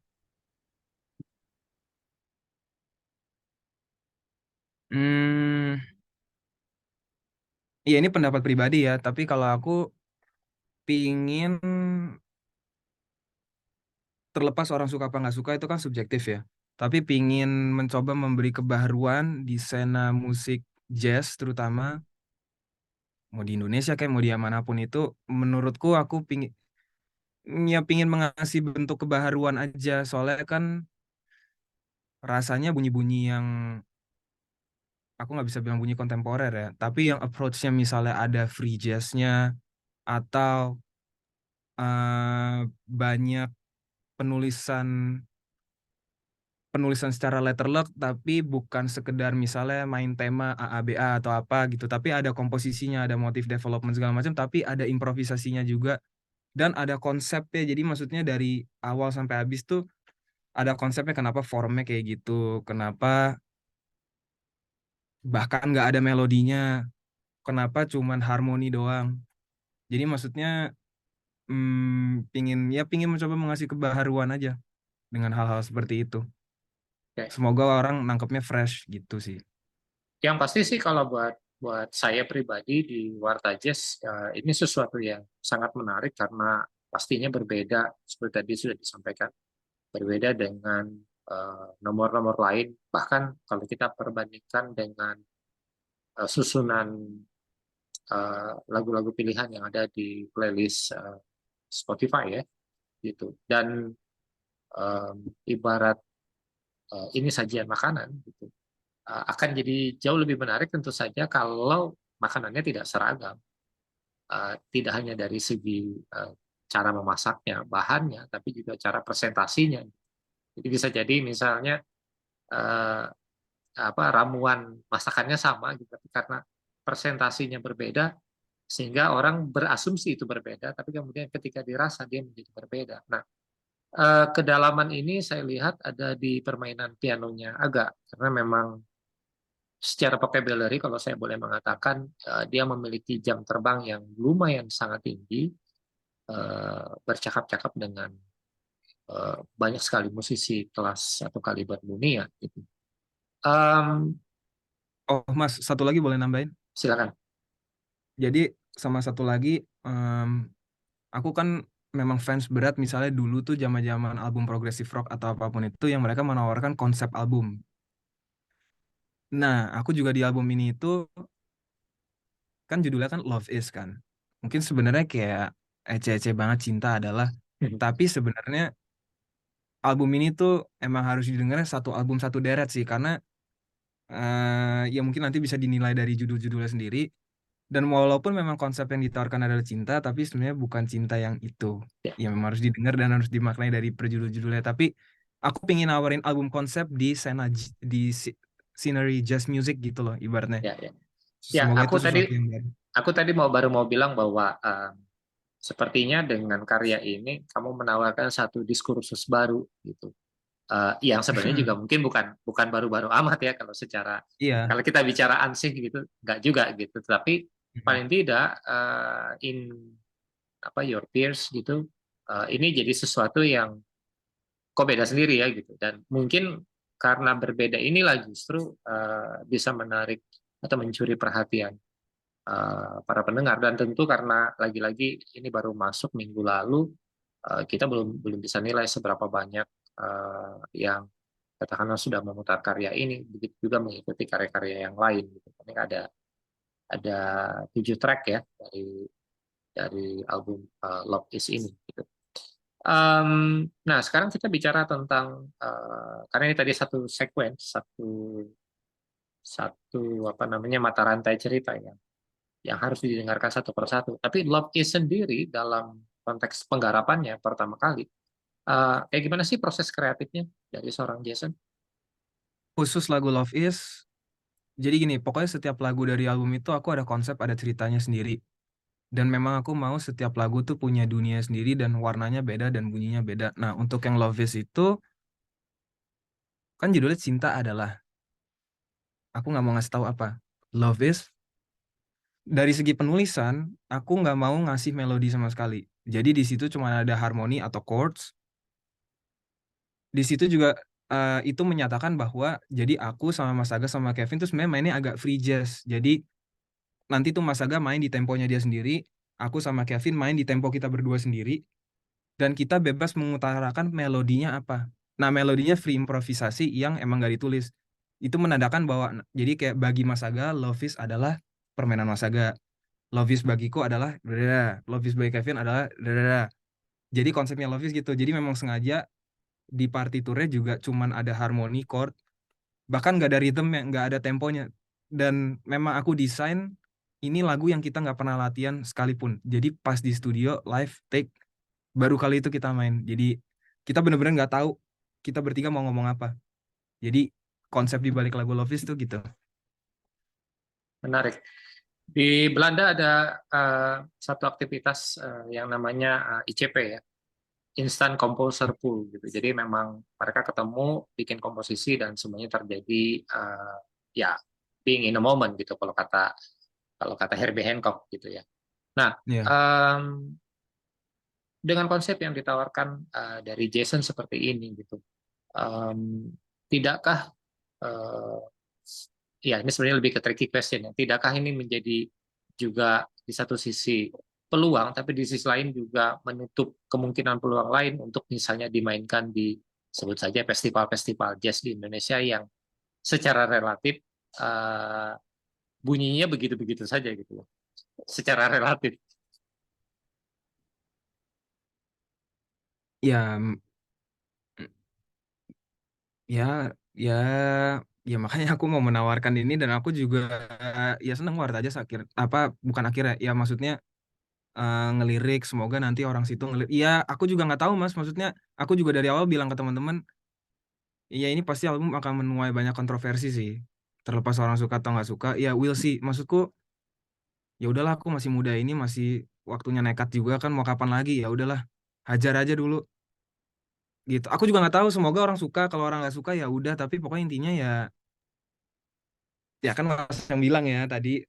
C: Hmm, iya ini pendapat pribadi ya. Tapi kalau aku pingin, terlepas orang suka apa nggak suka itu kan subjektif ya. tapi pingin mencoba memberi kebaharuan di skena musik jazz terutama, mau di Indonesia kayak mau di manapun itu, menurutku aku pingin mengasih bentuk kebaharuan aja, soalnya kan rasanya bunyi-bunyi yang aku nggak bisa bilang bunyi kontemporer ya, tapi yang approach-nya misalnya ada free jazz-nya atau banyak penulisan penulisan secara letterlock, tapi bukan sekedar misalnya main tema AABA atau apa gitu, tapi ada komposisinya, ada motif development segala macam, tapi ada improvisasinya juga dan ada konsepnya. Jadi maksudnya dari awal sampai habis tuh ada konsepnya, kenapa formnya kayak gitu, kenapa bahkan nggak ada melodinya, kenapa cuman harmoni doang. Jadi maksudnya pingin mencoba mengasih kebaharuan aja dengan hal-hal seperti itu.
A: Oke.
C: Semoga orang nangkepnya fresh gitu sih.
A: Yang pasti sih kalau buat saya pribadi di Warta Jazz, ini sesuatu yang sangat menarik karena pastinya berbeda seperti tadi sudah disampaikan, berbeda dengan nomor-nomor lain. Bahkan kalau kita perbandingkan dengan susunan lagu-lagu pilihan yang ada di playlist Spotify ya, gitu. Dan ibarat ini sajian makanan, gitu, akan jadi jauh lebih menarik tentu saja kalau makanannya tidak seragam. Tidak hanya dari segi cara memasaknya, bahannya, tapi juga cara presentasinya. Jadi bisa jadi misalnya ramuan masakannya sama, gitu, tapi karena presentasinya berbeda, sehingga orang berasumsi itu berbeda, tapi kemudian ketika dirasa dia menjadi berbeda. Nah, kedalaman ini saya lihat ada di permainan pianonya Agak, karena memang secara vocabulary kalau saya boleh mengatakan dia memiliki jam terbang yang lumayan sangat tinggi, bercakap-cakap dengan banyak sekali musisi kelas atau kaliber dunia gitu.
C: Oh Mas, satu lagi boleh nambahin?
A: Silakan.
C: Jadi sama satu lagi, aku kan memang fans berat misalnya dulu tuh zaman-zaman album progressive rock atau apapun itu yang mereka menawarkan konsep album. Nah, aku juga di album ini itu kan judulnya kan Love Is kan. Mungkin sebenarnya kayak ece-ece banget cinta adalah, tapi sebenarnya album ini tuh emang harus didengarnya satu album satu deret sih, karena ya mungkin nanti bisa dinilai dari judul-judulnya sendiri. Dan walaupun memang konsep yang ditawarkan adalah cinta, tapi sebenarnya bukan cinta yang itu.
A: Ya.
C: Ya memang harus didengar dan harus dimaknai dari perjudul-judulnya. Tapi aku pengen nawarin album konsep di scenery jazz music gitu loh ibaratnya.
A: Ya, ya. Ya,
C: Semoga itu sesuatu yang baru.
A: aku tadi baru mau bilang bahwa sepertinya dengan karya ini kamu menawarkan satu diskursus baru gitu. Yang sebenarnya juga mungkin bukan baru-baru amat ya kalau
C: Iya.
A: kalau kita bicara ansih gitu, nggak juga gitu. Tapi paling tidak in your peers gitu, ini jadi sesuatu yang kok beda sendiri ya gitu. Dan mungkin karena berbeda inilah justru bisa menarik atau mencuri perhatian para pendengar. Dan tentu karena lagi-lagi ini baru masuk minggu lalu, kita belum bisa nilai seberapa banyak yang katakanlah sudah memutar karya ini, begitu juga mengikuti karya-karya yang lain. Gitu. Ini ada 7 track ya dari album Love Is ini. Gitu. Nah, sekarang kita bicara tentang karena ini tadi satu sequence, satu mata rantai cerita yang harus didengarkan satu persatu. Tapi Love Is sendiri dalam konteks penggarapannya pertama kali, kayak gimana sih proses kreatifnya dari seorang Jason?
C: Khusus lagu Love Is, jadi gini, pokoknya setiap lagu dari album itu aku ada konsep, ada ceritanya sendiri. Dan memang aku mau setiap lagu tuh punya dunia sendiri dan warnanya beda dan bunyinya beda. Nah, untuk yang Love Is itu, kan judulnya Cinta Adalah. Aku nggak mau ngasih tahu apa. Love Is, dari segi penulisan, aku nggak mau ngasih melodi sama sekali. Jadi di situ cuma ada harmoni atau chords. Di situ juga itu menyatakan bahwa jadi aku sama Mas Aga sama Kevin tuh sebenarnya mainnya agak free jazz. Jadi nanti tuh Mas Aga main di temponya dia sendiri, aku sama Kevin main di tempo kita berdua sendiri, dan kita bebas mengutarakan melodinya apa. Nah, melodinya free improvisasi yang emang gak ditulis. Itu menandakan bahwa, jadi kayak bagi Mas Aga, Love Is adalah permainan Mas Aga. Love Is bagiku adalah dadada. Love Is bagi Kevin adalah dadada. Jadi konsepnya Love Is gitu. Jadi memang sengaja di partiturnya juga cuman ada harmoni, chord, bahkan gak ada rhythmnya, gak ada temponya. Dan memang aku desain ini lagu yang kita nggak pernah latihan sekalipun. Jadi pas di studio live take baru kali itu kita main. Jadi kita bener-bener nggak tahu kita bertiga mau ngomong apa. Jadi konsep di balik lagu Love Is tuh gitu.
A: Menarik. Di Belanda ada satu aktivitas yang namanya ICP ya, Instant Composer Pool gitu. Jadi memang mereka ketemu, bikin komposisi dan semuanya terjadi ya being in a moment gitu kalau kata Herbie Hancock gitu ya. Nah,
C: Iya.
A: dengan konsep yang ditawarkan dari Jason seperti ini gitu, tidakkah ya ini sebenarnya lebih ke tricky question ya, tidakkah ini menjadi juga di satu sisi peluang, tapi di sisi lain juga menutup kemungkinan peluang lain untuk misalnya dimainkan di sebut saja festival-festival jazz di Indonesia yang secara relatif bunyinya begitu-begitu saja gitu loh, secara relatif.
C: Ya, ya, ya, ya makanya aku mau menawarkan ini dan aku juga ya seneng Ward aja sakit apa bukan akhirnya ya maksudnya ngelirik semoga nanti orang situ ngelirik. Iya, aku juga nggak tahu Mas, maksudnya aku juga dari awal bilang ke teman-teman, iya ini pasti album akan menuai banyak kontroversi sih. Terlepas orang suka atau nggak suka, ya we'll see. Maksudku ya udahlah aku masih muda ini masih waktunya nekat juga kan mau kapan lagi ya udahlah hajar aja dulu gitu. Aku juga nggak tahu semoga orang suka kalau orang nggak suka ya udah tapi pokoknya intinya ya kan Mas yang bilang ya tadi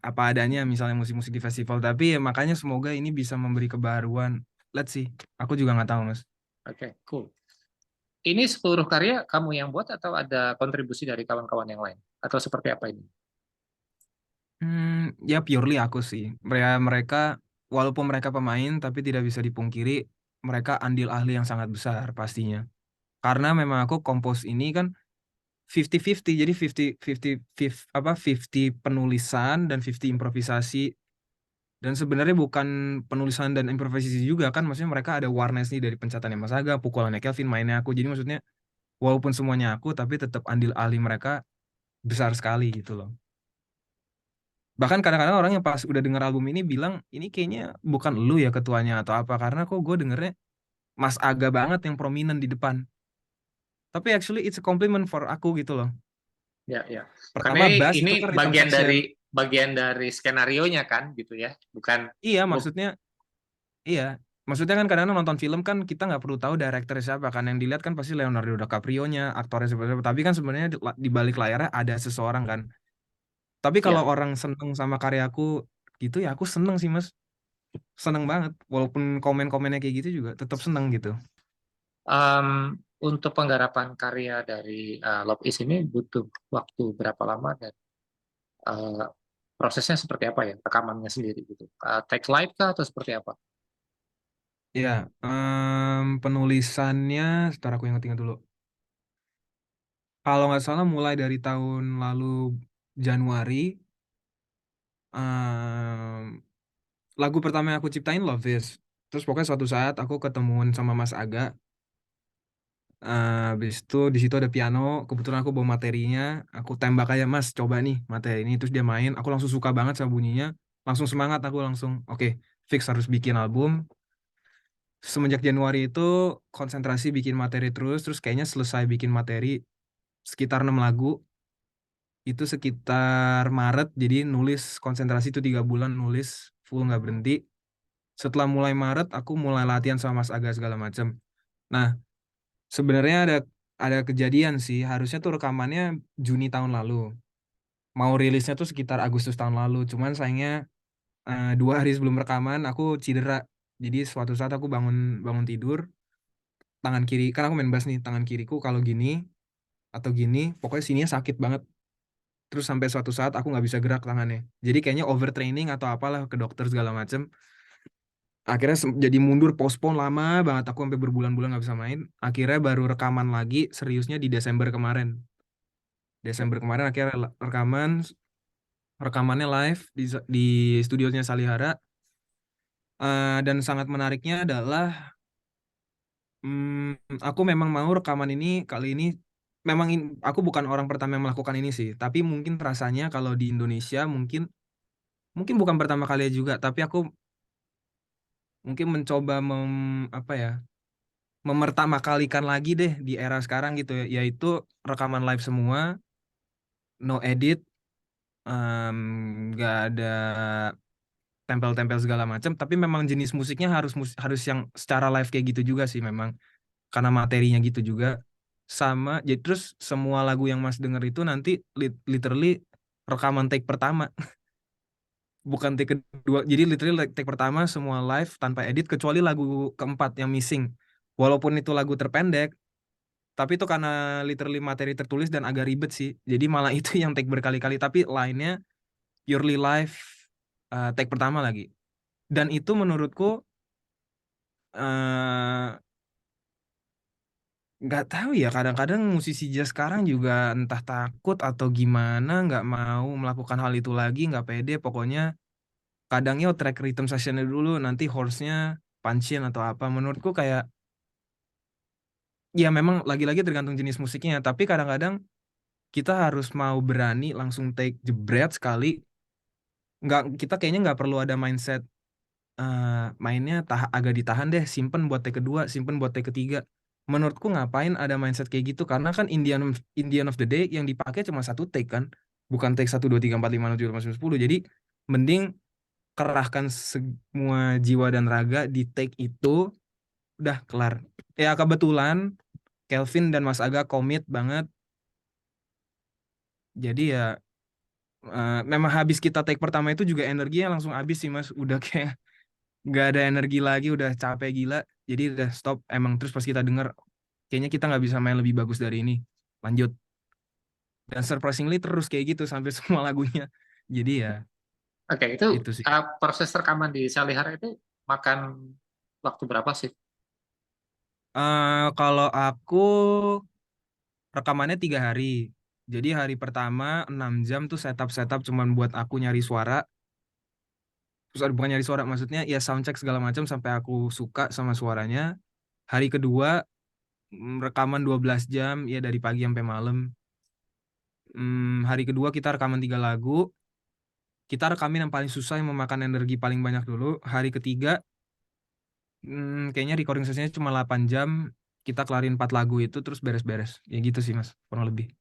C: apa adanya misalnya musik-musik di festival tapi ya makanya semoga ini bisa memberi kebaruan. Let's see. Aku juga nggak tahu Mas.
A: Oke, cool. Ini seluruh karya kamu yang buat atau ada kontribusi dari kawan-kawan yang lain? Atau seperti apa ini?
C: Ya purely aku sih. Mereka walaupun mereka pemain tapi tidak bisa dipungkiri mereka andil ahli yang sangat besar pastinya. Karena memang aku kompos ini kan 50-50 jadi 50 penulisan dan 50 improvisasi. Dan sebenarnya bukan penulisan dan improvisasi juga kan maksudnya mereka ada awareness nih dari pencatannya Mas Aga, pukulannya Kelvin, mainnya aku. Jadi maksudnya walaupun semuanya aku tapi tetap andil ahli mereka besar sekali gitu loh. Bahkan kadang-kadang orang yang pas udah denger album ini bilang ini kayaknya bukan lu ya ketuanya atau apa karena kok gue dengernya Mas Aga banget yang prominent di depan. Tapi actually it's a compliment for aku gitu loh.
A: Ya, ya.
C: Pertama
A: Karena
C: bass itu
A: ini
C: kan rhythm section.
A: bagian dari skenario-nya kan gitu ya, bukan.
C: Iya maksudnya iya. Maksudnya kan kadang-kadang nonton film kan kita nggak perlu tahu director siapa kan yang dilihat kan pasti Leonardo DiCaprio-nya, aktornya seperti apa. Tapi kan sebenarnya di balik layarnya ada seseorang kan. Tapi kalau
A: Ya.
C: orang seneng sama karyaku gitu ya aku seneng sih Mas. Seneng banget walaupun komen-komennya kayak gitu juga tetap seneng gitu.
A: Untuk penggarapan karya dari Love Is ini butuh waktu berapa lama dan uh, prosesnya seperti apa ya, rekamannya sendiri gitu. Take live kah atau seperti apa?
C: Ya, penulisannya, sebentar aku ingat-ingat dulu. Kalau nggak salah mulai dari tahun lalu Januari, em, lagu pertama yang aku ciptain Love Is. Terus pokoknya suatu saat aku ketemuan sama Mas Aga. Habis itu di situ ada piano. Kebetulan aku bawa materinya. Aku tembak aja Mas, coba nih materi ini. Terus dia main. Aku langsung suka banget sama bunyinya. Langsung semangat. Aku langsung oke, fix harus bikin album. Semenjak Januari itu konsentrasi bikin materi terus kayaknya selesai bikin materi sekitar 6 lagu itu sekitar Maret jadi nulis konsentrasi itu 3 bulan nulis full nggak berhenti. Setelah mulai Maret aku mulai latihan sama Mas Aga segala macam. Nah sebenarnya ada kejadian sih harusnya tuh rekamannya Juni tahun lalu mau rilisnya tuh sekitar Agustus tahun lalu cuman sayangnya 2 hari sebelum rekaman aku cedera jadi suatu saat aku bangun bangun tidur tangan kiri kan aku main bass nih tangan kiriku kalau gini atau gini pokoknya sininya sakit banget terus sampai suatu saat aku nggak bisa gerak tangannya jadi kayaknya overtraining atau apalah ke dokter segala macem Akhirnya jadi mundur, postpone lama banget, aku sampai berbulan-bulan nggak bisa main. Akhirnya baru rekaman lagi seriusnya di Desember kemarin. Desember kemarin akhirnya rekamannya live di studionya Salihara. Dan sangat menariknya adalah aku memang mau rekaman ini kali ini memang aku bukan orang pertama yang melakukan ini sih, tapi mungkin rasanya kalau di Indonesia mungkin mungkin bukan pertama kali juga, tapi aku mungkin mencoba apa ya, memertamakalikan lagi deh di era sekarang gitu ya, yaitu rekaman live semua, no edit, nggak ada tempel-tempel segala macam, tapi memang jenis musiknya harus yang secara live kayak gitu juga sih memang, karena materinya gitu juga. Sama jadi terus semua lagu yang Mas denger itu nanti literally rekaman take pertama, bukan take kedua. Jadi literally take pertama semua live tanpa edit kecuali lagu keempat yang missing. Walaupun itu lagu terpendek, tapi itu karena literally materi tertulis dan agak ribet sih. Jadi malah itu yang take berkali-kali, tapi lainnya purely live, take pertama lagi. Dan itu menurutku eh, nggak tahu ya, kadang-kadang musisi jazz sekarang juga entah takut atau gimana nggak mau melakukan hal itu lagi, nggak pede pokoknya. Kadangnya track rhythm sessionnya dulu, nanti horse-nya punch-in atau apa. Menurutku kayak ya memang lagi-lagi tergantung jenis musiknya, tapi kadang-kadang kita harus mau berani langsung take jebret sekali. Nggak, kita kayaknya nggak perlu ada mindset mainnya agak ditahan deh, simpen buat take kedua, simpen buat take ketiga. Menurutku ngapain ada mindset kayak gitu, karena kan Indian of the Day yang dipakai cuma satu take kan, bukan take 1 2 3 4 5 6 7 8 9 10. Jadi mending kerahkan semua jiwa dan raga di take itu, udah kelar. Ya kebetulan Kelvin dan Mas Aga komit banget, jadi ya memang habis kita take pertama itu juga energinya langsung habis sih Mas, udah kayak nggak ada energi lagi, udah capek gila, jadi udah stop emang. Terus pas kita denger kayaknya kita nggak bisa main lebih bagus dari ini, lanjut. Dan surprisingly terus kayak gitu sampai semua lagunya. Jadi ya
A: Oke, itu
C: itu sih.
A: proses rekaman di Salihara itu makan waktu berapa sih?
C: Kalau aku rekamannya 3 hari. Jadi hari pertama 6 jam tuh setup cuman buat aku nyari suara. Terus bukan nyari suara, maksudnya ya soundcheck segala macam sampai aku suka sama suaranya. Hari kedua rekaman 12 jam ya dari pagi sampai malam. Hari kedua kita rekaman 3 lagu. Kita rekamin yang paling susah yang memakan energi paling banyak dulu. Hari ketiga kayaknya recording sessionnya cuma 8 jam. Kita kelarin 4 lagu itu terus beres-beres. Ya gitu sih Mas, kurang lebih.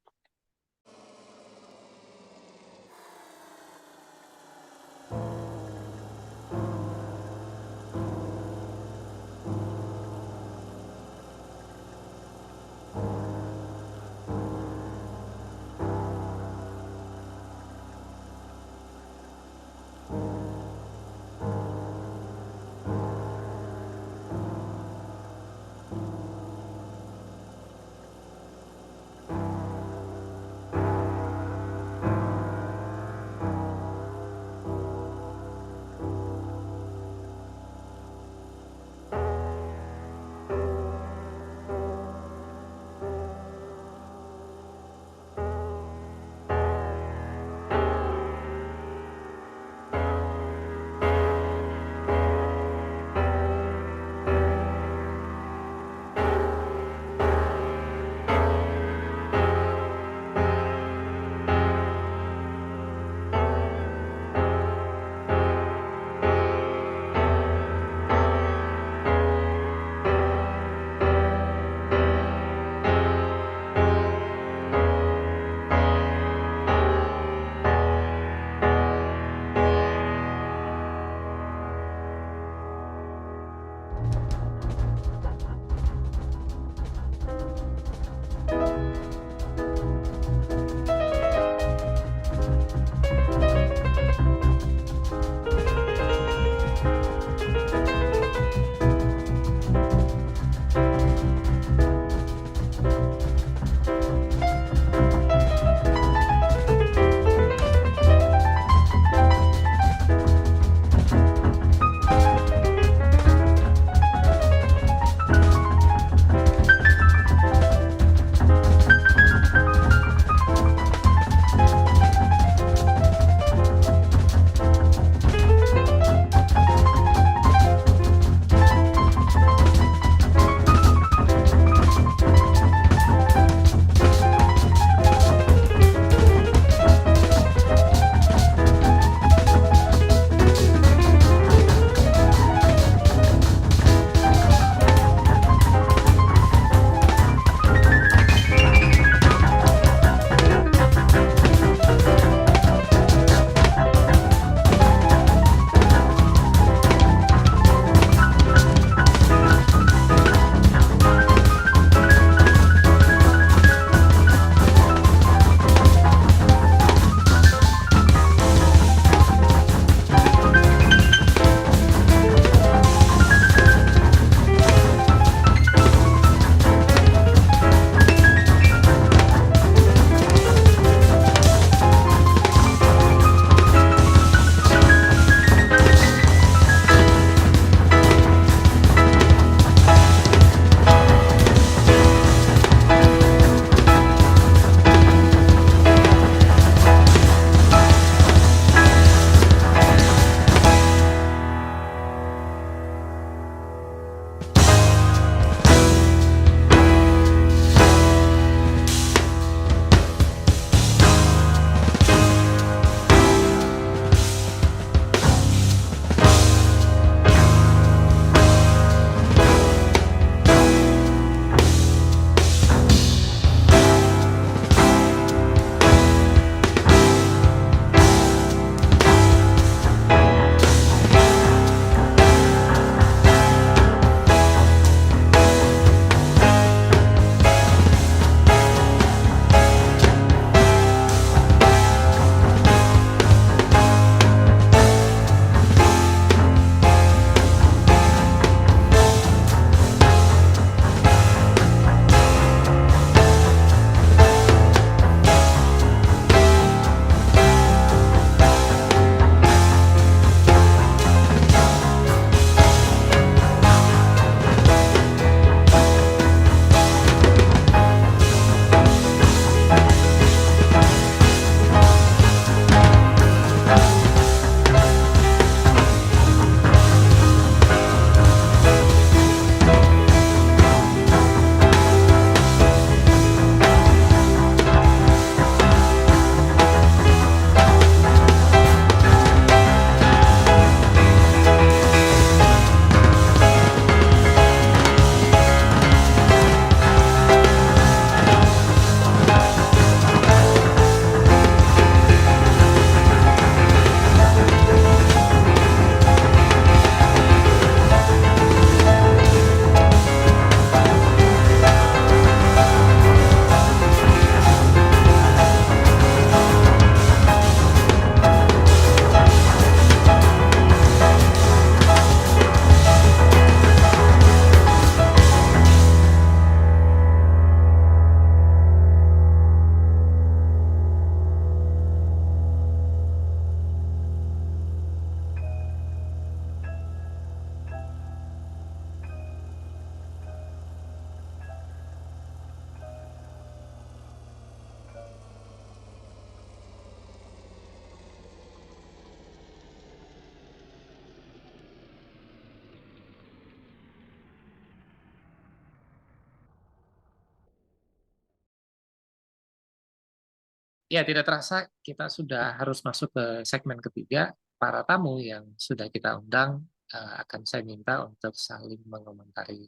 A: Ya, tidak terasa kita sudah harus masuk ke segmen ketiga. Para tamu yang sudah kita undang akan saya minta untuk saling mengomentari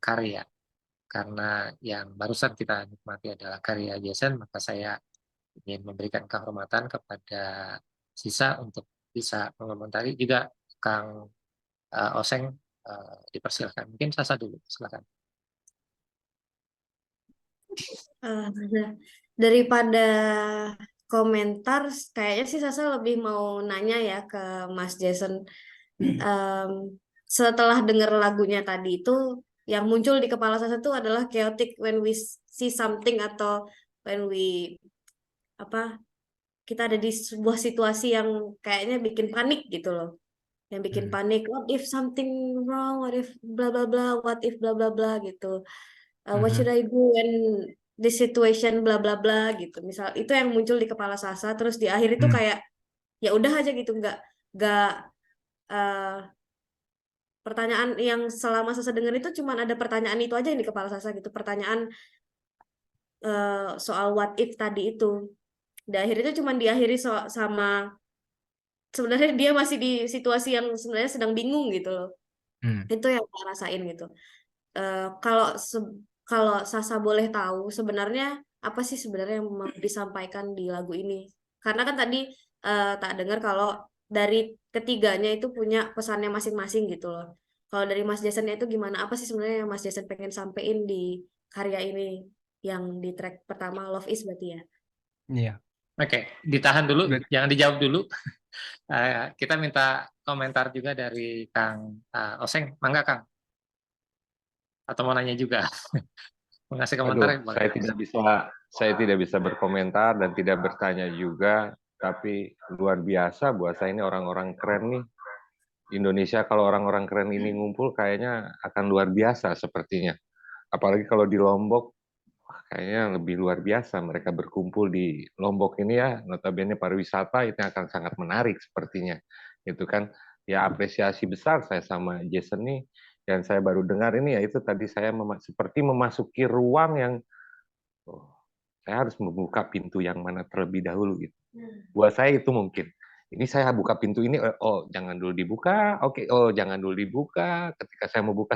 A: karya. Karena yang barusan kita nikmati adalah karya Jason, maka saya ingin memberikan kehormatan kepada Sisa untuk bisa mengomentari. Juga Kang Oseng dipersilahkan. Mungkin Sasa dulu, silakan.
B: Daripada komentar, kayaknya sih Sasa lebih mau nanya ya ke Mas Jason. Setelah dengar lagunya tadi itu, yang muncul di kepala Sasa itu adalah chaotic when we see something, atau when we kita ada di sebuah situasi yang kayaknya bikin panik gitu loh. Yang bikin panik, what if something wrong, what if bla bla bla, what if bla bla bla gitu. What should I do when this situation bla bla bla gitu. Misal itu yang muncul di kepala Sasa, terus di akhir itu kayak ya udah aja gitu, nggak eh, pertanyaan yang selama Sasa dengar itu cuman ada pertanyaan itu aja yang di kepala Sasa gitu. Pertanyaan soal what if tadi itu. Di akhir itu cuman diakhiri sama sebenarnya dia masih di situasi yang sebenarnya sedang bingung gitu loh. Itu yang saya rasain gitu. Kalau kalau Sasa boleh tahu sebenarnya apa sih sebenarnya yang mau disampaikan di lagu ini? Karena kan tadi tak dengar kalau dari ketiganya itu punya pesannya masing-masing gitu loh. Kalau dari Mas Jason itu gimana? Apa sih sebenarnya yang Mas Jason pengen sampein di karya ini yang di track pertama Love Is berarti ya?
C: Iya.
A: Oke, ditahan dulu,
C: Berarti-
A: jangan dijawab dulu. Kita minta komentar juga dari Kang Oseng. Mangga, Kang. Atau mau nanya juga? Mau ngasih komentar ya,
D: Aduh,
A: boleh.
D: saya tidak bisa berkomentar dan tidak bertanya juga, tapi luar biasa buat saya ini orang-orang keren nih. Indonesia kalau orang-orang keren ini ngumpul kayaknya akan luar biasa sepertinya. Apalagi kalau di Lombok, kayaknya lebih luar biasa mereka berkumpul di Lombok ini ya, notabene pariwisata itu akan sangat menarik sepertinya. Itu kan ya apresiasi besar saya sama Jason nih, dan saya baru dengar ini ya itu tadi saya seperti memasuki ruang yang oh, saya harus membuka pintu yang mana terlebih dahulu gitu. Buat saya itu mungkin. Ini saya buka pintu ini, oh jangan dulu dibuka, oke, oh jangan dulu dibuka. Ketika saya mau buka,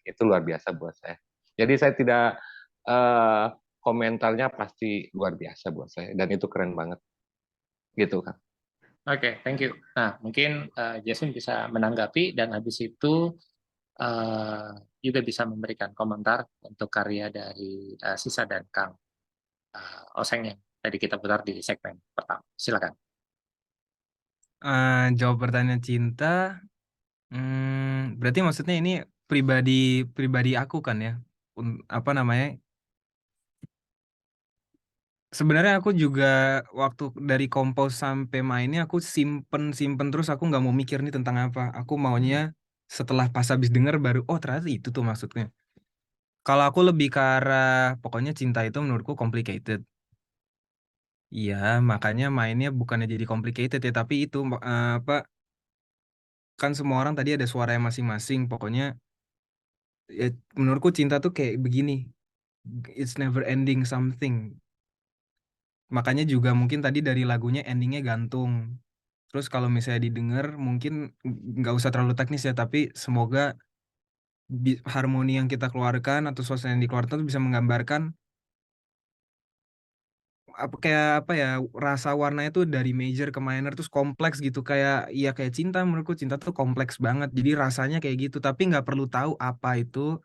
D: itu luar biasa buat saya. Jadi saya tidak komentarnya pasti luar biasa buat saya dan itu keren banget, gitu kan.
A: Oke, thank you. Nah, mungkin Jason bisa menanggapi dan habis itu juga bisa memberikan komentar untuk karya dari Sisa dan Kang Oseng yang tadi kita putar di segmen pertama. Silakan.
C: Jawab pertanyaan cinta, berarti maksudnya ini pribadi aku kan ya, apa namanya? Sebenarnya aku juga waktu dari compose sampai mainnya aku simpen terus, aku nggak mau mikir nih tentang apa. Aku maunya setelah pas habis denger baru oh ternyata itu tuh maksudnya. Kalau aku lebih ke arah pokoknya cinta itu menurutku complicated. Iya, makanya mainnya bukannya jadi complicated ya, tapi itu apa kan semua orang tadi ada suaranya masing-masing. Pokoknya ya, menurutku cinta tuh kayak begini. It's never ending something. Makanya juga mungkin tadi dari lagunya endingnya gantung. Terus kalau misalnya didengar mungkin nggak usah terlalu teknis ya, tapi semoga harmoni yang kita keluarkan atau suasana yang dikeluarkan itu bisa menggambarkan apa ya rasa warnanya tuh dari major ke minor terus kompleks gitu, kayak ya kayak cinta. Menurutku cinta tuh kompleks banget, jadi rasanya kayak gitu tapi nggak perlu tahu apa itu.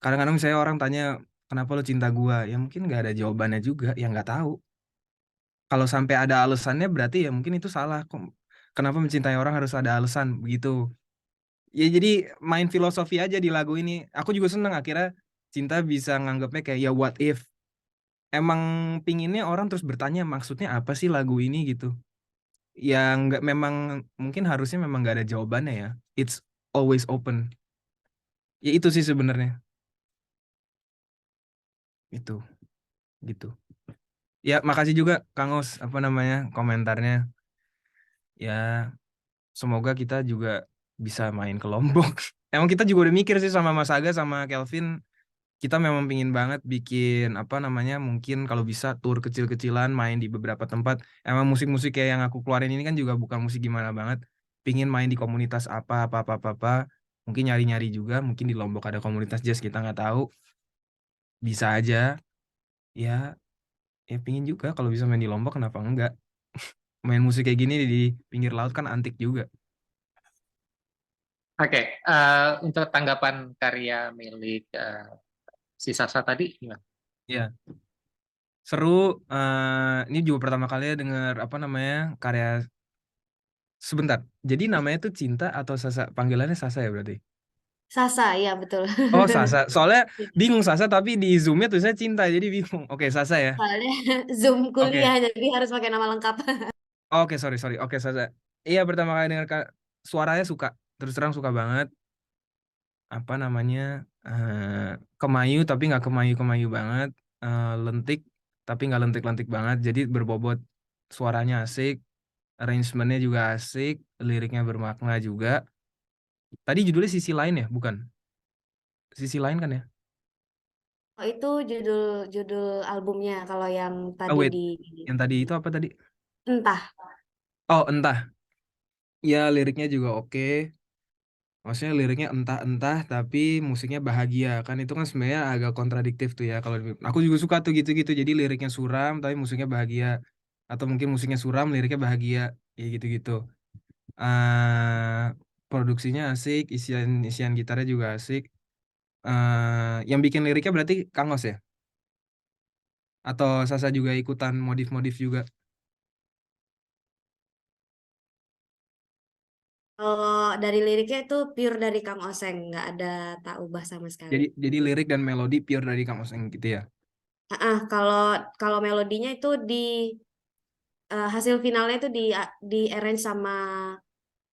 C: Kadang-kadang misalnya orang tanya kenapa lo cinta gua, ya mungkin nggak ada jawabannya juga, ya nggak tahu. Kalau sampai ada alasannya berarti ya mungkin itu salah. Kenapa mencintai orang harus ada alasan begitu. Ya jadi main filosofi aja di lagu ini. Aku juga seneng akhirnya cinta bisa nganggapnya kayak ya what if. Emang pinginnya orang terus bertanya maksudnya apa sih lagu ini gitu. Ya nggak, memang mungkin harusnya memang nggak ada jawabannya ya. It's always open. Ya itu sih sebenarnya. Itu gitu. Ya makasih juga Kang Os apa namanya komentarnya. Ya semoga kita juga bisa main ke Lombok. Emang kita juga udah mikir sih sama Mas Aga sama Kelvin kita memang pingin banget bikin apa namanya, mungkin kalau bisa tur kecil-kecilan main di beberapa tempat. Emang musik-musik kayak yang aku keluarin ini kan juga bukan musik gimana banget. Pingin main di komunitas apa. Mungkin nyari-nyari juga, mungkin di Lombok ada komunitas jazz kita nggak tahu. Bisa aja. Ya, ya pingin juga kalau bisa main di Lombok kenapa enggak? Main musik kayak gini di pinggir laut kan antik juga.
A: Oke, untuk tanggapan karya milik si Sasa tadi gimana?
C: Ya, seru. Ini juga pertama kali ya denger apa namanya karya. Sebentar. Jadi namanya tuh Cinta atau Sasa? Panggilannya Sasa ya berarti?
B: Sasa, ya betul.
C: Oh Sasa. Soalnya bingung Sasa tapi di Zoom-nya tulisannya Cinta jadi bingung. Oke Sasa ya.
B: Soalnya Zoom kuliah,
C: Oke.
B: jadi harus pakai nama lengkap.
C: Oke sorry. Oke Sasa. Iya pertama kali denger suaranya suka. Terus terang suka banget. Apa namanya? Kemayu tapi nggak kemayu-kemayu banget. Lentik tapi nggak lentik-lentik banget. Jadi berbobot. Suaranya asik. Arrangementnya juga asik. Liriknya bermakna juga. Tadi judulnya Sisi Lain ya? Bukan? Sisi Lain kan ya?
B: Oh, itu judul judul albumnya. Kalau yang
C: Oh
B: tadi
C: wait,
B: di
C: yang tadi itu apa tadi?
B: Entah.
C: Oh entah. Ya liriknya juga oke. Maksudnya liriknya entah-entah tapi musiknya bahagia. Kan itu kan sebenarnya agak kontradiktif tuh ya. Kalau aku juga suka tuh gitu-gitu. Jadi liriknya suram tapi musiknya bahagia. Atau mungkin musiknya suram, liriknya bahagia. Ya gitu-gitu. Produksinya asik, isian gitarnya juga asik. Yang bikin liriknya berarti Kang Os ya? Atau Sasa juga ikutan modif-modif juga?
B: Kalau dari liriknya itu pure dari Kang Oseng, nggak ada tak ubah sama sekali.
C: Jadi lirik dan melodi pure dari Kang Os gitu ya?
B: Kalau kalau melodinya itu di hasil finalnya itu di arrange sama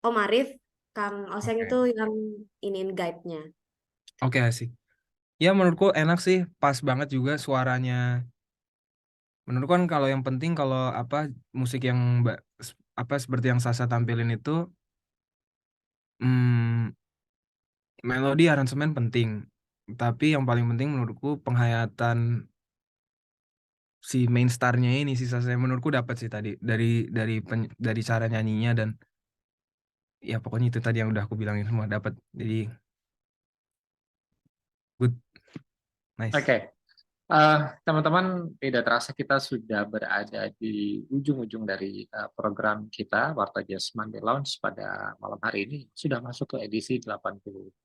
B: Om Arif, Kang Oseng itu
C: Oke.
B: yang iniin guide-nya.
C: Oke asik. Ya menurutku enak sih, pas banget juga suaranya. Menurutku kan kalau yang penting kalau apa musik yang apa seperti yang Sasa tampilin itu hmm, melodi aransemen penting. Tapi yang paling penting menurutku penghayatan si main star-nya ini si Sasa menurutku dapat sih tadi dari cara nyanyinya dan ya pokoknya itu tadi yang udah aku bilangin semua dapat. Jadi good, nice.
A: Oke, teman-teman, tidak terasa kita sudah berada di ujung-ujung dari program kita, Warta Jazz Monday Lounge pada malam hari ini. Sudah masuk ke edisi 86.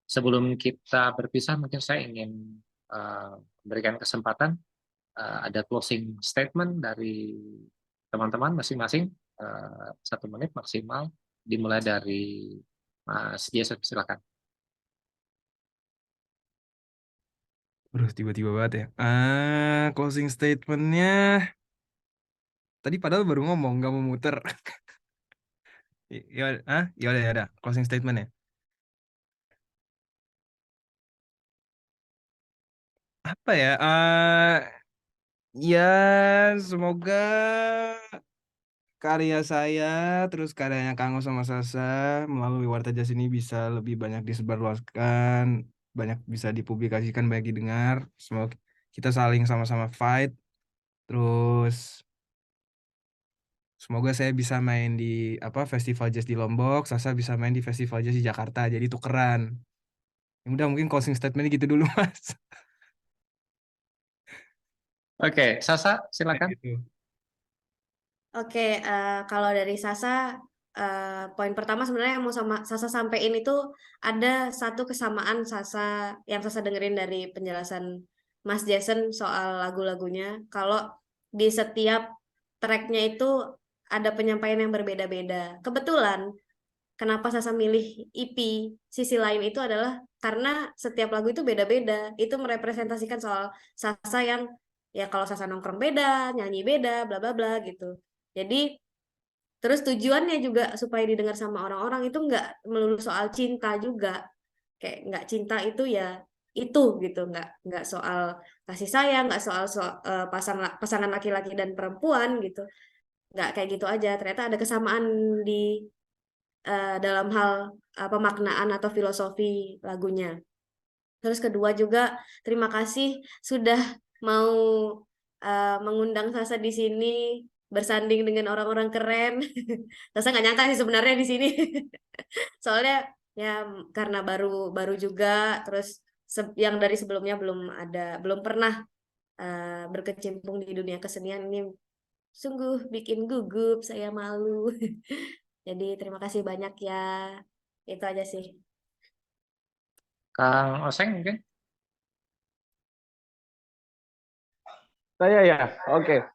A: Sebelum kita berpisah, mungkin saya ingin memberikan kesempatan, ada closing statement dari teman-teman masing-masing, 1 menit maksimal, dimulai dari Mas Jason, silakan.
C: Terus tiba-tiba banget ya. Closing statementnya tadi padahal baru ngomong nggak mau muter. Ya, ya udah. Closing statement ya. Apa ya? Ya semoga karya saya terus karyanya Kang Os sama Sasa melalui Warta Jas ini bisa lebih banyak disebarluaskan, banyak bisa dipublikasikan, banyak didengar. Semoga kita saling sama-sama fight. Terus semoga saya bisa main di apa festival jazz di Lombok, Sasa bisa main di festival jazz di Jakarta. Jadi tukeran. Ya udah mungkin closing statement gitu dulu Mas.
A: Oke, Sasa,
C: Kayak
A: silakan.
C: gitu.
B: Oke, kalau dari Sasa, poin pertama sebenarnya yang mau sama Sasa sampein itu ada satu kesamaan yang Sasa dengerin dari penjelasan Mas Jason soal lagu-lagunya. Kalau di setiap tracknya itu ada penyampaian yang berbeda-beda. Kebetulan kenapa Sasa milih EP sisi lain itu adalah karena setiap lagu itu beda-beda. Itu merepresentasikan soal Sasa yang ya kalau Sasa nongkrong beda, nyanyi beda, bla bla bla gitu. Jadi terus tujuannya juga supaya didengar sama orang-orang itu nggak melulu soal cinta juga. Kayak nggak cinta itu ya itu gitu, nggak soal kasih sayang, nggak soal pasangan laki-laki dan perempuan gitu. Nggak kayak gitu aja. Ternyata ada kesamaan di dalam hal pemaknaan atau filosofi lagunya. Terus kedua juga terima kasih sudah mau mengundang Sasa di sini bersanding dengan orang-orang keren. Sasa nggak nyangka sih sebenarnya di sini. Soalnya ya karena baru baru juga, terus yang dari sebelumnya belum pernah berkecimpung di dunia kesenian ini, sungguh bikin gugup, saya malu. Jadi terima kasih banyak ya. Itu aja sih.
A: Kang Oseng mungkin?
D: Saya ya, oke,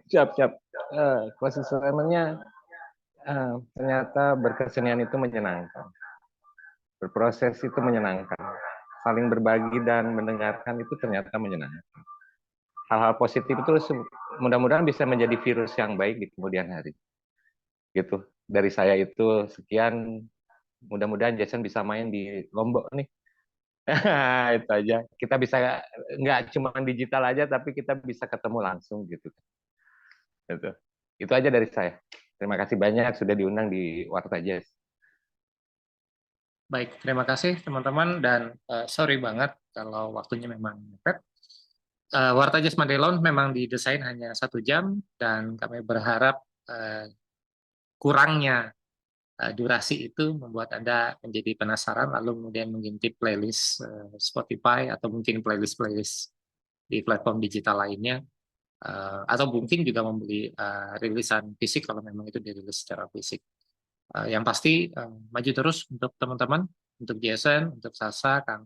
D: siap siap. Closing statement-nya, ternyata berkesenian itu menyenangkan, berproses itu menyenangkan, saling berbagi dan mendengarkan itu ternyata menyenangkan. Hal-hal positif itu mudah-mudahan bisa menjadi virus yang baik di kemudian hari. Gitu. Dari saya itu sekian. Mudah-mudahan Jason bisa main di Lombok nih. Itu aja. Kita bisa nggak cuma digital aja, tapi kita bisa ketemu langsung gitu. Gitu. Itu aja dari saya. Terima kasih banyak sudah diundang di Warta Jazz.
A: Baik, terima kasih teman-teman dan sorry banget kalau waktunya memang mepet. Warta Jazz Madelon memang didesain hanya 1 jam dan kami berharap kurangnya durasi itu membuat Anda menjadi penasaran lalu kemudian mengintip playlist Spotify atau mungkin playlist-playlist di platform digital lainnya, atau mungkin juga membeli rilisan fisik kalau memang itu dirilis secara fisik. Yang pasti maju terus untuk teman-teman, untuk Jason, untuk Sasa, Kang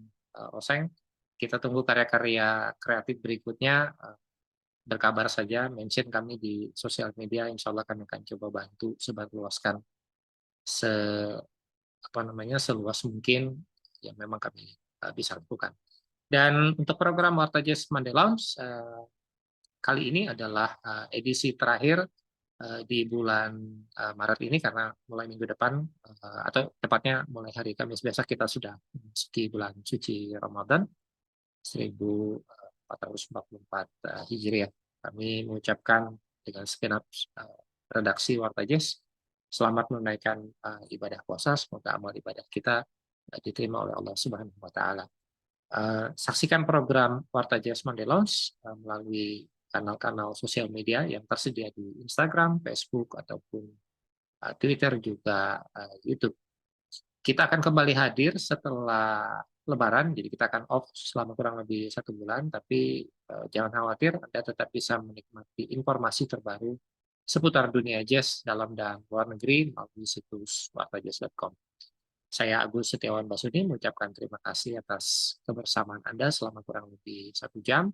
A: Oseng. Kita tunggu karya-karya kreatif berikutnya. Berkabar saja, mention kami di sosial media. Insya Allah kami akan coba bantu sebarluaskan seluas mungkin yang memang kami bisa lakukan. Dan untuk program Warta Jazz Monday Lounge kali ini adalah edisi terakhir di bulan Maret ini, karena mulai minggu depan atau tepatnya mulai hari Kamis besok kita sudah memasuki bulan suci Ramadan 1444 Hijriah. Kami mengucapkan dengan segenap redaksi Warta Jazz selamat menunaikan ibadah puasa. Semoga amal ibadah kita diterima oleh Allah Subhanahu wa taala. Saksikan program Warta Jazz Monday Lounge melalui kanal-kanal sosial media yang tersedia di Instagram, Facebook, ataupun Twitter, juga YouTube. Kita akan kembali hadir setelah Lebaran, jadi kita akan off selama kurang lebih 1 bulan, tapi jangan khawatir, Anda tetap bisa menikmati informasi terbaru seputar dunia jazz dalam dan luar negeri melalui situs wartajazz.com. Saya Agus Setiawan Basudi mengucapkan terima kasih atas kebersamaan Anda selama kurang lebih 1 jam.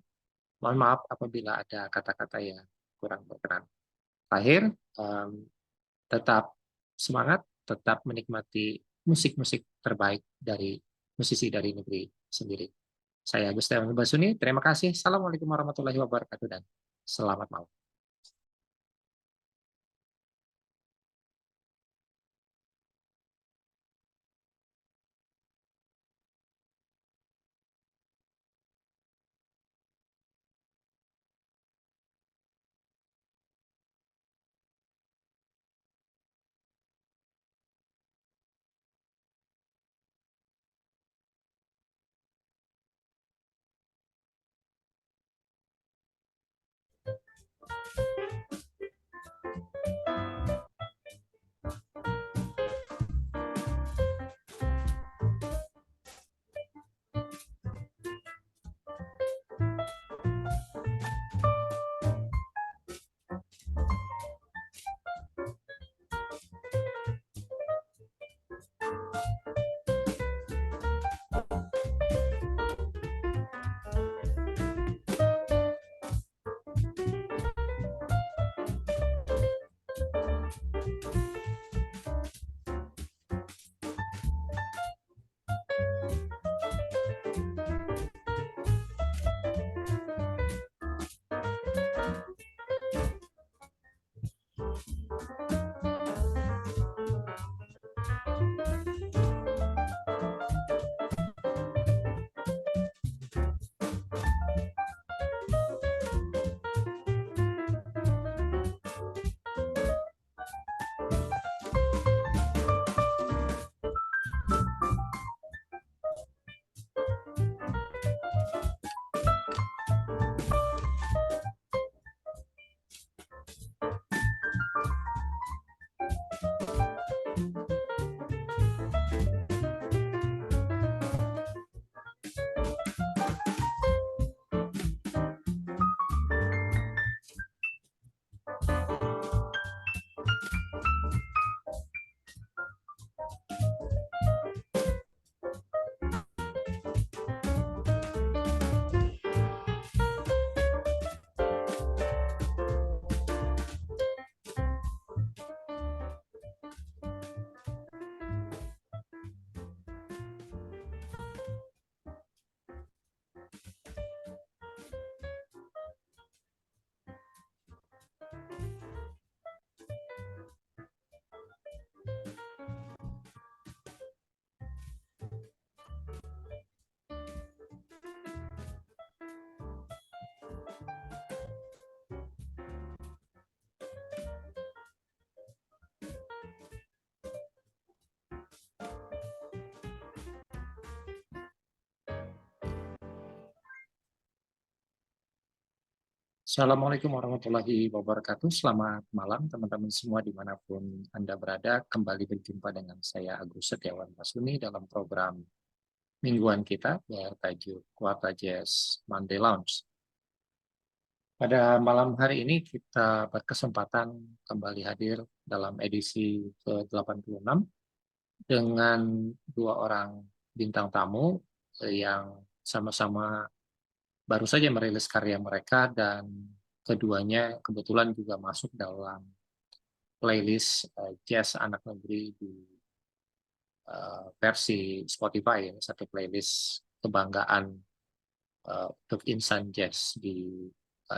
A: Mohon maaf apabila ada kata-kata yang kurang berkenan. Terakhir, tetap semangat, tetap menikmati musik-musik terbaik dari musisi dari negeri sendiri. Saya Agus Setiawan Basudi, terima kasih. Assalamualaikum warahmatullahi wabarakatuh dan selamat malam. Assalamualaikum warahmatullahi wabarakatuh. Selamat malam teman-teman semua dimanapun Anda berada. Kembali berjumpa dengan saya Agus Setiawan Masuni dalam program mingguan kita bertajuk Warta Jazz Monday Lounge. Pada malam hari ini kita berkesempatan kembali hadir dalam edisi ke-86 dengan dua orang bintang tamu yang sama-sama baru saja merilis karya mereka dan keduanya kebetulan juga masuk dalam playlist jazz anak negeri di versi Spotify, satu playlist kebanggaan untuk insan jazz di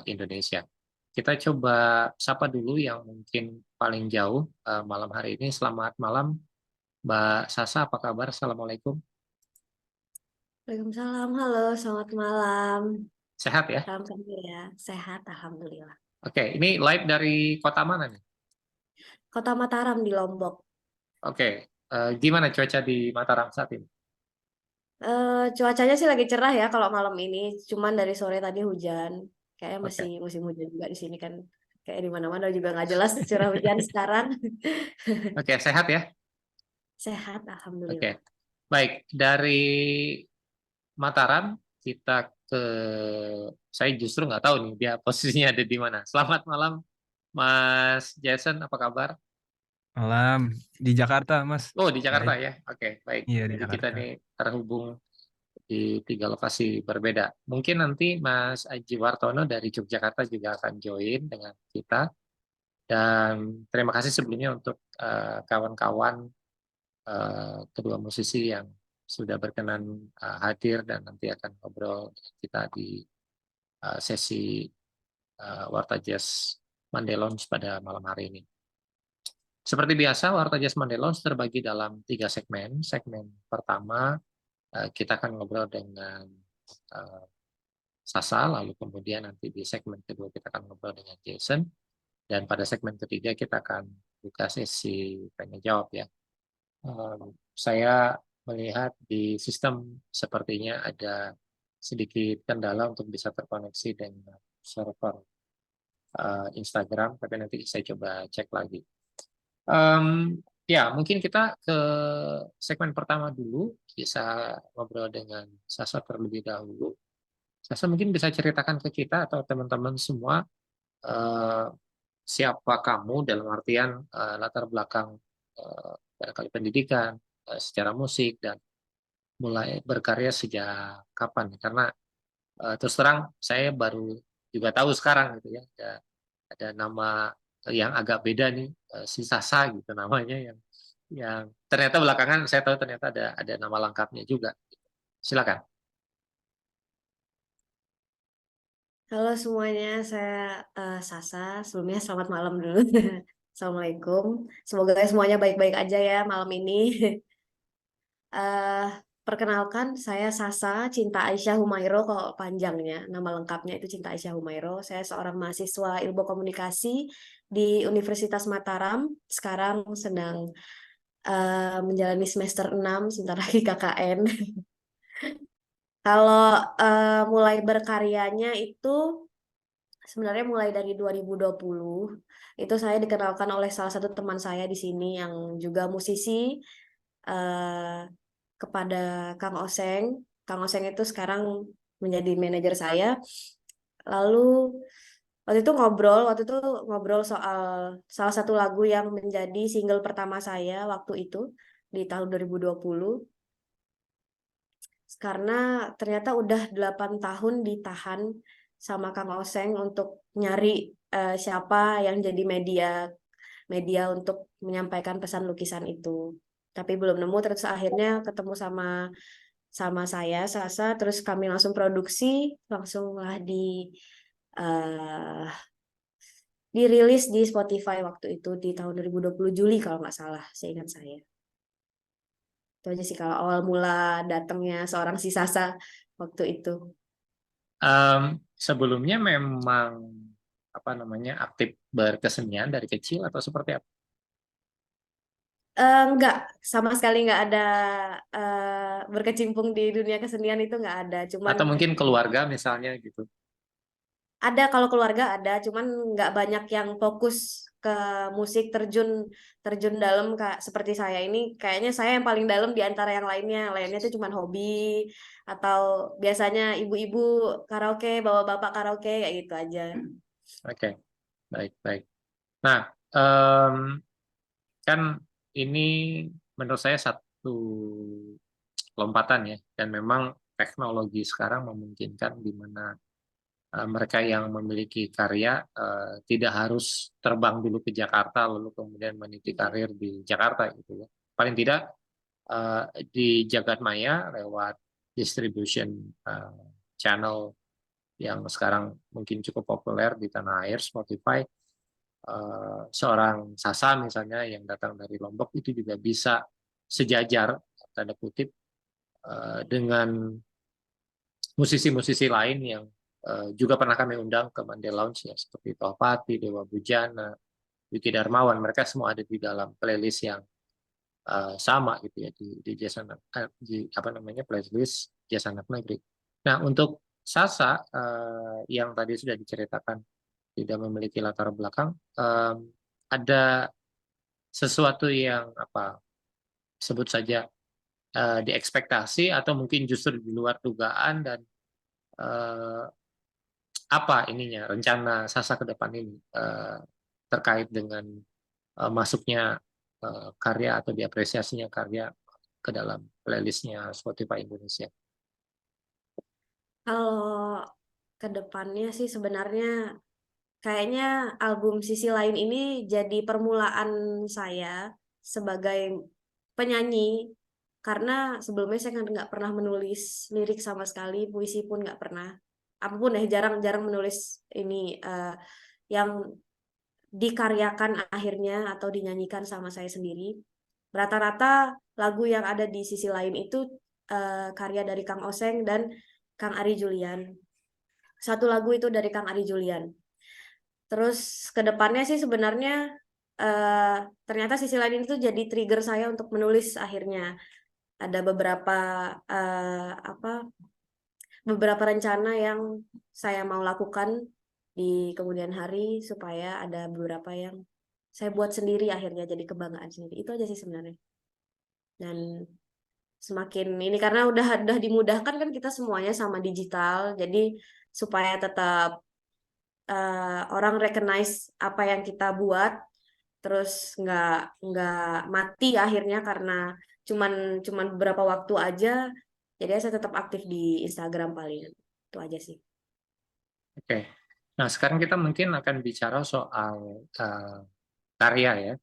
A: Indonesia. Kita coba sapa dulu yang mungkin paling jauh malam hari ini. Selamat malam, Mbak Sasa, apa kabar? Assalamualaikum.
B: Waalaikumsalam, halo, selamat malam.
A: Sehat ya?
B: Salam kenal ya, sehat, alhamdulillah.
A: Oke, ini live dari kota mana nih?
B: Kota Mataram di Lombok.
A: Oke, gimana cuaca di Mataram saat ini?
B: Cuacanya sih lagi cerah ya kalau malam ini, cuman dari sore tadi hujan. Kayaknya
A: Oke,
B: masih musim hujan juga di sini kan. Kayak di mana-mana juga nggak jelas curah hujan sekarang.
A: oke, sehat ya?
B: Sehat,
A: Oke,
B: alhamdulillah.
A: baik. Dari Mataram kita ke, saya justru nggak tahu nih dia posisinya ada di mana. Selamat malam, Mas Jason, apa kabar?
C: Malam di Jakarta, Mas.
A: Oh, di Jakarta
C: Baik.
A: ya? Oke, baik.
C: Iya, di
A: Jadi kita
C: Jakarta.
A: nih terhubung di 3 lokasi berbeda. Mungkin nanti Mas Aji Wartono dari Yogyakarta juga akan join dengan kita. Dan terima kasih sebelumnya untuk kawan-kawan kedua musisi yang sudah berkenan hadir dan nanti akan ngobrol dengan kita di sesi Warta Jazz Monday Lounge pada malam hari ini. Seperti biasa, Warta Jazz Monday Lounge terbagi dalam 3 segmen. Segmen pertama, kita akan ngobrol dengan Sasa, lalu kemudian nanti di segmen kedua kita akan ngobrol dengan Jason, dan pada segmen ketiga kita akan buka sesi tanya jawab ya. Saya melihat di sistem sepertinya ada sedikit kendala untuk bisa terkoneksi dengan server Instagram, tapi nanti saya coba cek lagi. Ya, mungkin kita ke segmen pertama dulu, bisa ngobrol dengan Sasa terlebih dahulu. Sasa mungkin bisa ceritakan ke kita atau teman-teman semua siapa kamu dalam artian latar belakang barangkali pendidikan, secara musik, dan mulai berkarya sejak kapan. Karena terus terang saya baru juga tahu sekarang gitu ya, ada nama yang agak beda nih, si Sasa gitu namanya, yang ternyata belakangan saya tahu ternyata ada nama lengkapnya juga. Silakan.
B: Halo semuanya, saya Sasa. Sebelumnya selamat malam dulu. Assalamualaikum. Semoga semuanya baik-baik aja ya malam ini. Eh, Perkenalkan, saya Sasa Cinta Aisyah Humairo kalau panjangnya. Nama lengkapnya itu Cinta Aisyah Humairo. Saya seorang mahasiswa Ilmu Komunikasi di Universitas Mataram. Sekarang sedang menjalani semester 6, sebentar lagi KKN. Kalau mulai berkaryanya itu sebenarnya mulai dari 2020. Itu saya dikenalkan oleh salah satu teman saya di sini yang juga musisi, eh, kepada Kang Oseng. Kang Oseng itu sekarang menjadi manajer saya. Lalu waktu itu ngobrol soal salah satu lagu yang menjadi single pertama saya waktu itu di tahun 2020. Karena ternyata udah 8 tahun ditahan sama Kang Oseng untuk nyari siapa yang jadi media media untuk menyampaikan pesan lukisan itu. Tapi belum nemu, terus akhirnya ketemu sama sama saya, Sasa, terus kami langsung produksi, langsung lah eh, dirilis di Spotify waktu itu di tahun 2020 Juli kalau nggak salah, seingat saya. Itu aja sih kalau awal mula datangnya seorang si Sasa waktu itu.
A: Sebelumnya memang apa namanya aktif berkesenian dari kecil atau seperti apa?
B: Enggak, sama sekali nggak ada berkecimpung di dunia kesenian itu nggak ada. Cuman
A: Atau mungkin keluarga misalnya gitu?
B: Ada kalau keluarga ada, cuman nggak banyak yang fokus ke musik terjun dalam Kak. Seperti saya ini, kayaknya saya yang paling dalam di antara yang lainnya. Lainnya itu cuman hobi atau biasanya ibu-ibu karaoke, bawa bapak karaoke kayak gitu aja.
A: Oke, baik, baik. Nah, em, kan ini menurut saya satu lompatan ya, dan memang teknologi sekarang memungkinkan di mana mereka yang memiliki karya tidak harus terbang dulu ke Jakarta lalu kemudian meniti karir di Jakarta gitu ya. Paling tidak di jagat maya lewat distribution channel yang sekarang mungkin cukup populer di tanah air, Spotify, seorang Sasa misalnya yang datang dari Lombok itu juga bisa sejajar tanda kutip dengan musisi-musisi lain yang juga pernah kami undang ke Mandela Lounge ya, seperti Tohpati, Dewa Bujana, Yuki Darmawan. Mereka semua ada di dalam playlist yang sama gitu ya di jazz anak di apa namanya playlist jazz anak negeri. Nah untuk Sasa yang tadi sudah diceritakan tidak memiliki latar belakang, ada sesuatu yang apa sebut saja diekspektasi atau mungkin justru di luar dugaan dan eh, apa ininya rencana Sasa ke depan ini terkait dengan masuknya karya atau diapresiasinya karya ke dalam playlistnya Spotify Indonesia.
B: Kalau ke depannya sih sebenarnya kayaknya album Sisi Lain ini jadi permulaan saya sebagai penyanyi karena sebelumnya saya nggak pernah menulis lirik sama sekali, puisi pun nggak pernah. Apapun ya jarang-jarang menulis ini yang dikaryakan akhirnya atau dinyanyikan sama saya sendiri. Rata-rata lagu yang ada di Sisi Lain itu karya dari Kang Oseng dan Kang Ari Julian. Satu lagu itu dari Kang Ari Julian. Terus ke depannya sih sebenarnya eh, ternyata Sisi Lain itu jadi trigger saya untuk menulis akhirnya. Ada apa beberapa rencana yang saya mau lakukan di kemudian hari supaya ada beberapa yang saya buat sendiri akhirnya jadi kebanggaan sendiri. Itu aja sih sebenarnya. Dan semakin ini karena udah dimudahkan kan kita semuanya sama digital. Jadi supaya tetap orang recognize apa yang kita buat terus nggak mati akhirnya karena cuman cuman beberapa waktu aja jadi saya tetap aktif di Instagram paling itu aja sih.
A: Oke. Nah, sekarang kita mungkin akan bicara soal karya ya.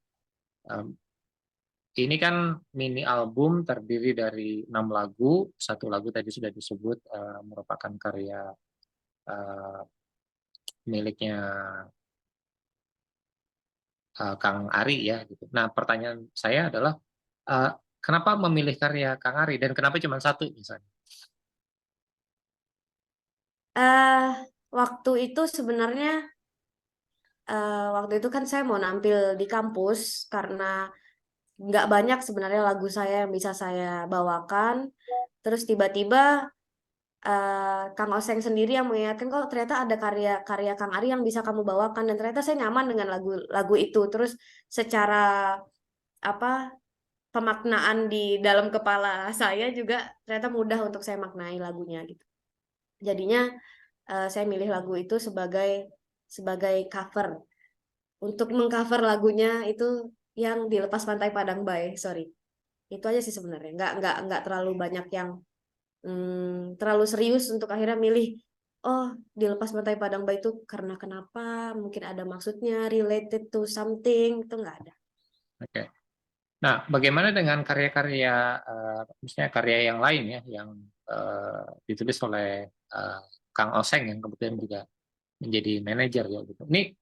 A: Ini kan mini album terdiri dari 6 lagu. Satu lagu tadi sudah disebut merupakan karya uh, miliknya Kang Ari ya. Gitu. Nah, pertanyaan saya adalah kenapa memilih karya Kang Ari dan kenapa cuma satu misalnya?
B: eh Waktu itu sebenarnya waktu itu kan saya mau nampil di kampus karena nggak banyak sebenarnya lagu saya yang bisa saya bawakan. Terus tiba-tiba Kang Oseng sendiri yang mengingatkan kok ternyata ada karya-karya Kang Ari yang bisa kamu bawakan dan ternyata saya nyaman dengan lagu itu. Terus secara apa pemaknaan di dalam kepala saya juga ternyata mudah untuk saya maknai lagunya gitu. Jadinya saya milih lagu itu sebagai sebagai cover untuk mengcover lagunya itu yang Dilepas Pantai Padang Bay, sorry. Itu aja sih sebenarnya. Nggak terlalu banyak yang terlalu serius untuk akhirnya milih oh Dilepas Pantai Padang Bay itu karena kenapa mungkin ada maksudnya related to something itu nggak ada.
A: Oke. Nah, bagaimana dengan karya-karya, misalnya karya yang lain ya, yang ditulis oleh Kang Oseng yang kebetulan juga menjadi manajer ya gitu. Ini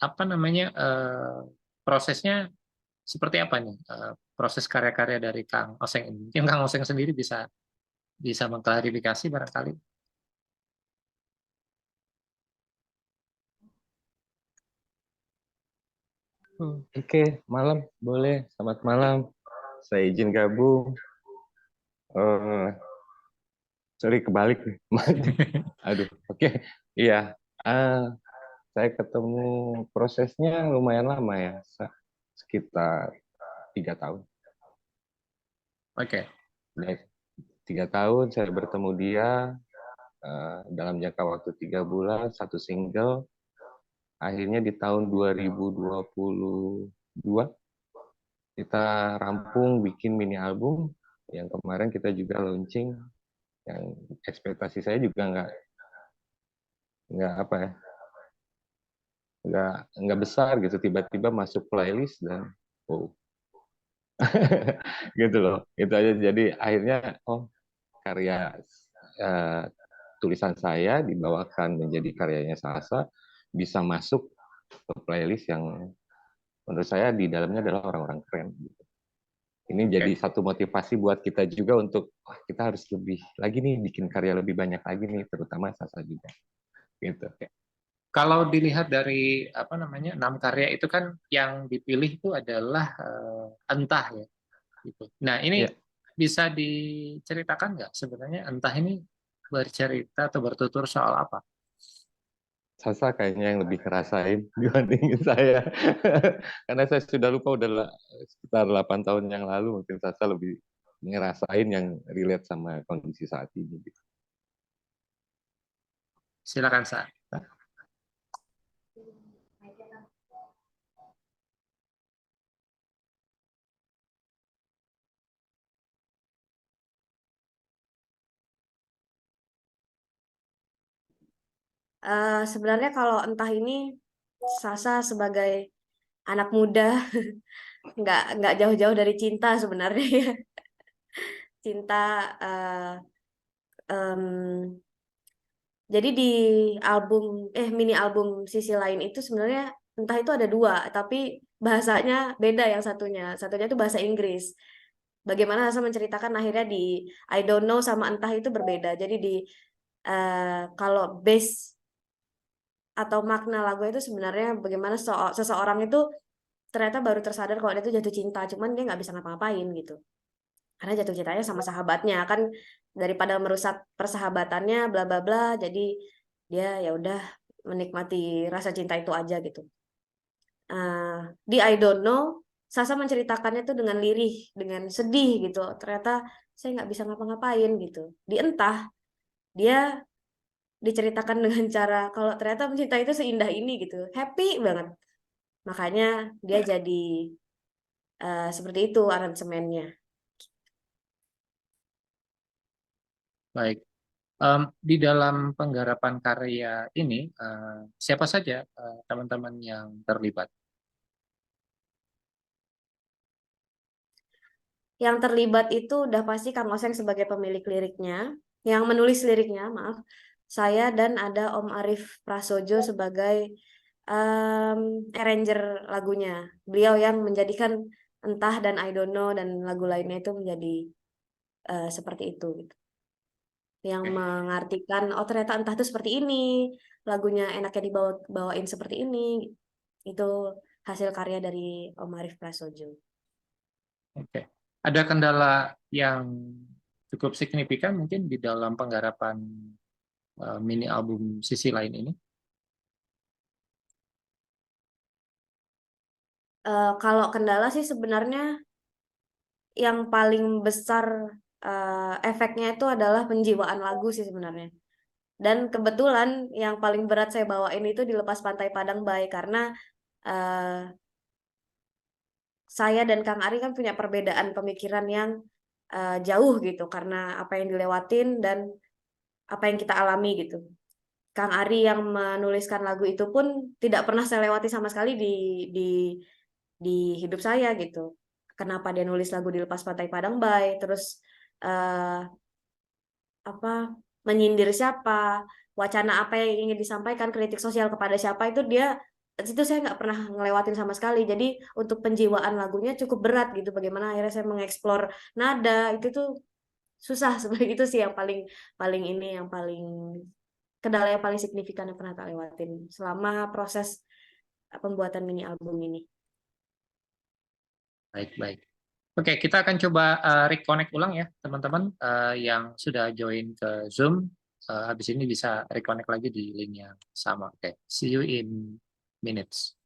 A: apa namanya prosesnya seperti apa nih? Proses karya-karya dari Kang Oseng ini. Mungkin Kang Oseng sendiri bisa bisa mengklarifikasi barangkali.
D: Oke, malam boleh. Selamat malam. Saya izin gabung. Sorry kebalik nih. Aduh, oke. Iya. Ah, saya ketemu prosesnya lumayan lama ya, sekitar 3 tahun.
A: Oke.
D: Dari 3 tahun saya bertemu dia dalam jangka waktu 3 bulan, satu single. Akhirnya di tahun 2022 kita rampung bikin mini album yang kemarin kita juga launching. Yang ekspektasi saya juga nggak apa ya, nggak besar gitu, tiba-tiba masuk playlist dan oh gitu loh, itu aja. Jadi akhirnya karya eh, tulisan saya dibawakan menjadi karyanya Sasa, bisa masuk ke playlist yang menurut saya di dalamnya adalah orang-orang keren gitu. Ini jadi
A: Oke.
D: satu motivasi buat kita juga untuk kita harus lebih lagi nih, bikin karya lebih banyak lagi nih, terutama Sasa juga gitu.
A: Kalau dilihat dari 6 karya itu kan yang dipilih itu adalah Entah ya. Gitu. Nah, ini
D: Ya,
A: bisa diceritakan nggak sebenarnya Entah ini bercerita atau bertutur soal apa?
D: Sasa kayaknya yang lebih ngerasain dibandingin saya. Karena saya sudah lupa, udah sekitar 8 tahun yang lalu, mungkin Sasa lebih ngerasain yang relate sama kondisi saat ini. Gitu.
A: Silakan, Sa.
B: Sebenarnya kalau Entah ini Sasa sebagai anak muda nggak jauh-jauh dari cinta sebenarnya ya. Cinta em, jadi di mini album Sisi Lain itu sebenarnya Entah itu ada dua, tapi bahasanya beda yang satunya. Satunya itu bahasa Inggris. Bagaimana Sasa menceritakan akhirnya di I Don't Know sama Entah itu berbeda. Jadi di kalau base atau makna lagu itu sebenarnya bagaimana seseorang itu ternyata baru tersadar kalau dia itu jatuh cinta, cuman dia nggak bisa ngapa-ngapain gitu. Karena jatuh cintanya sama sahabatnya kan, daripada merusak persahabatannya bla bla bla, jadi dia ya udah menikmati rasa cinta itu aja gitu. Di I Don't Know Sasa menceritakannya tuh dengan lirih, dengan sedih gitu, ternyata saya nggak bisa ngapa-ngapain gitu. Di Entah dia diceritakan dengan cara kalau ternyata mencintai itu seindah ini gitu, happy banget, makanya dia jadi seperti itu aransemennya.
A: Baik. Di dalam penggarapan karya ini, siapa saja teman-teman yang terlibat?
B: Yang terlibat itu udah pasti Kang Oseng sebagai pemilik liriknya, yang menulis liriknya, maaf. Saya dan ada Om Arif Prasojo sebagai arranger lagunya. Beliau yang menjadikan Entah dan I Don't Know dan lagu lainnya itu menjadi seperti itu, gitu. Yang mengartikan, oh ternyata Entah itu seperti ini, lagunya enaknya dibawain seperti ini. Itu hasil karya dari Om Arif Prasojo.
A: Oke. Ada kendala yang cukup signifikan mungkin di dalam penggarapan mini album Sisi Lain ini?
B: Kalau kendala sih sebenarnya yang paling besar efeknya itu adalah penjiwaan lagu sih sebenarnya. Dan kebetulan yang paling berat saya bawain itu di Lepas Pantai Padang Bay, karena eh, saya dan Kang Ari kan punya perbedaan pemikiran yang jauh gitu, karena apa yang dilewatin dan apa yang kita alami gitu. Kang Ari yang menuliskan lagu itu pun tidak pernah saya lewati sama sekali di di hidup saya gitu. Kenapa dia nulis lagu di Lepas Pantai Padang Bay, terus eh, apa menyindir siapa, wacana apa yang ingin disampaikan, kritik sosial kepada siapa, itu saya nggak pernah ngelewatin sama sekali. Jadi untuk penjiwaan lagunya cukup berat gitu. Bagaimana akhirnya saya mengeksplor nada itu tuh susah seperti itu sih yang paling paling ini yang paling kendala yang paling signifikan yang pernah tak lewatin selama proses pembuatan mini album ini.
A: Baik, baik. Oke, kita akan coba reconnect ulang ya, teman-teman yang sudah join ke Zoom. habis ini bisa reconnect lagi di link yang sama. Oke, see you in minutes.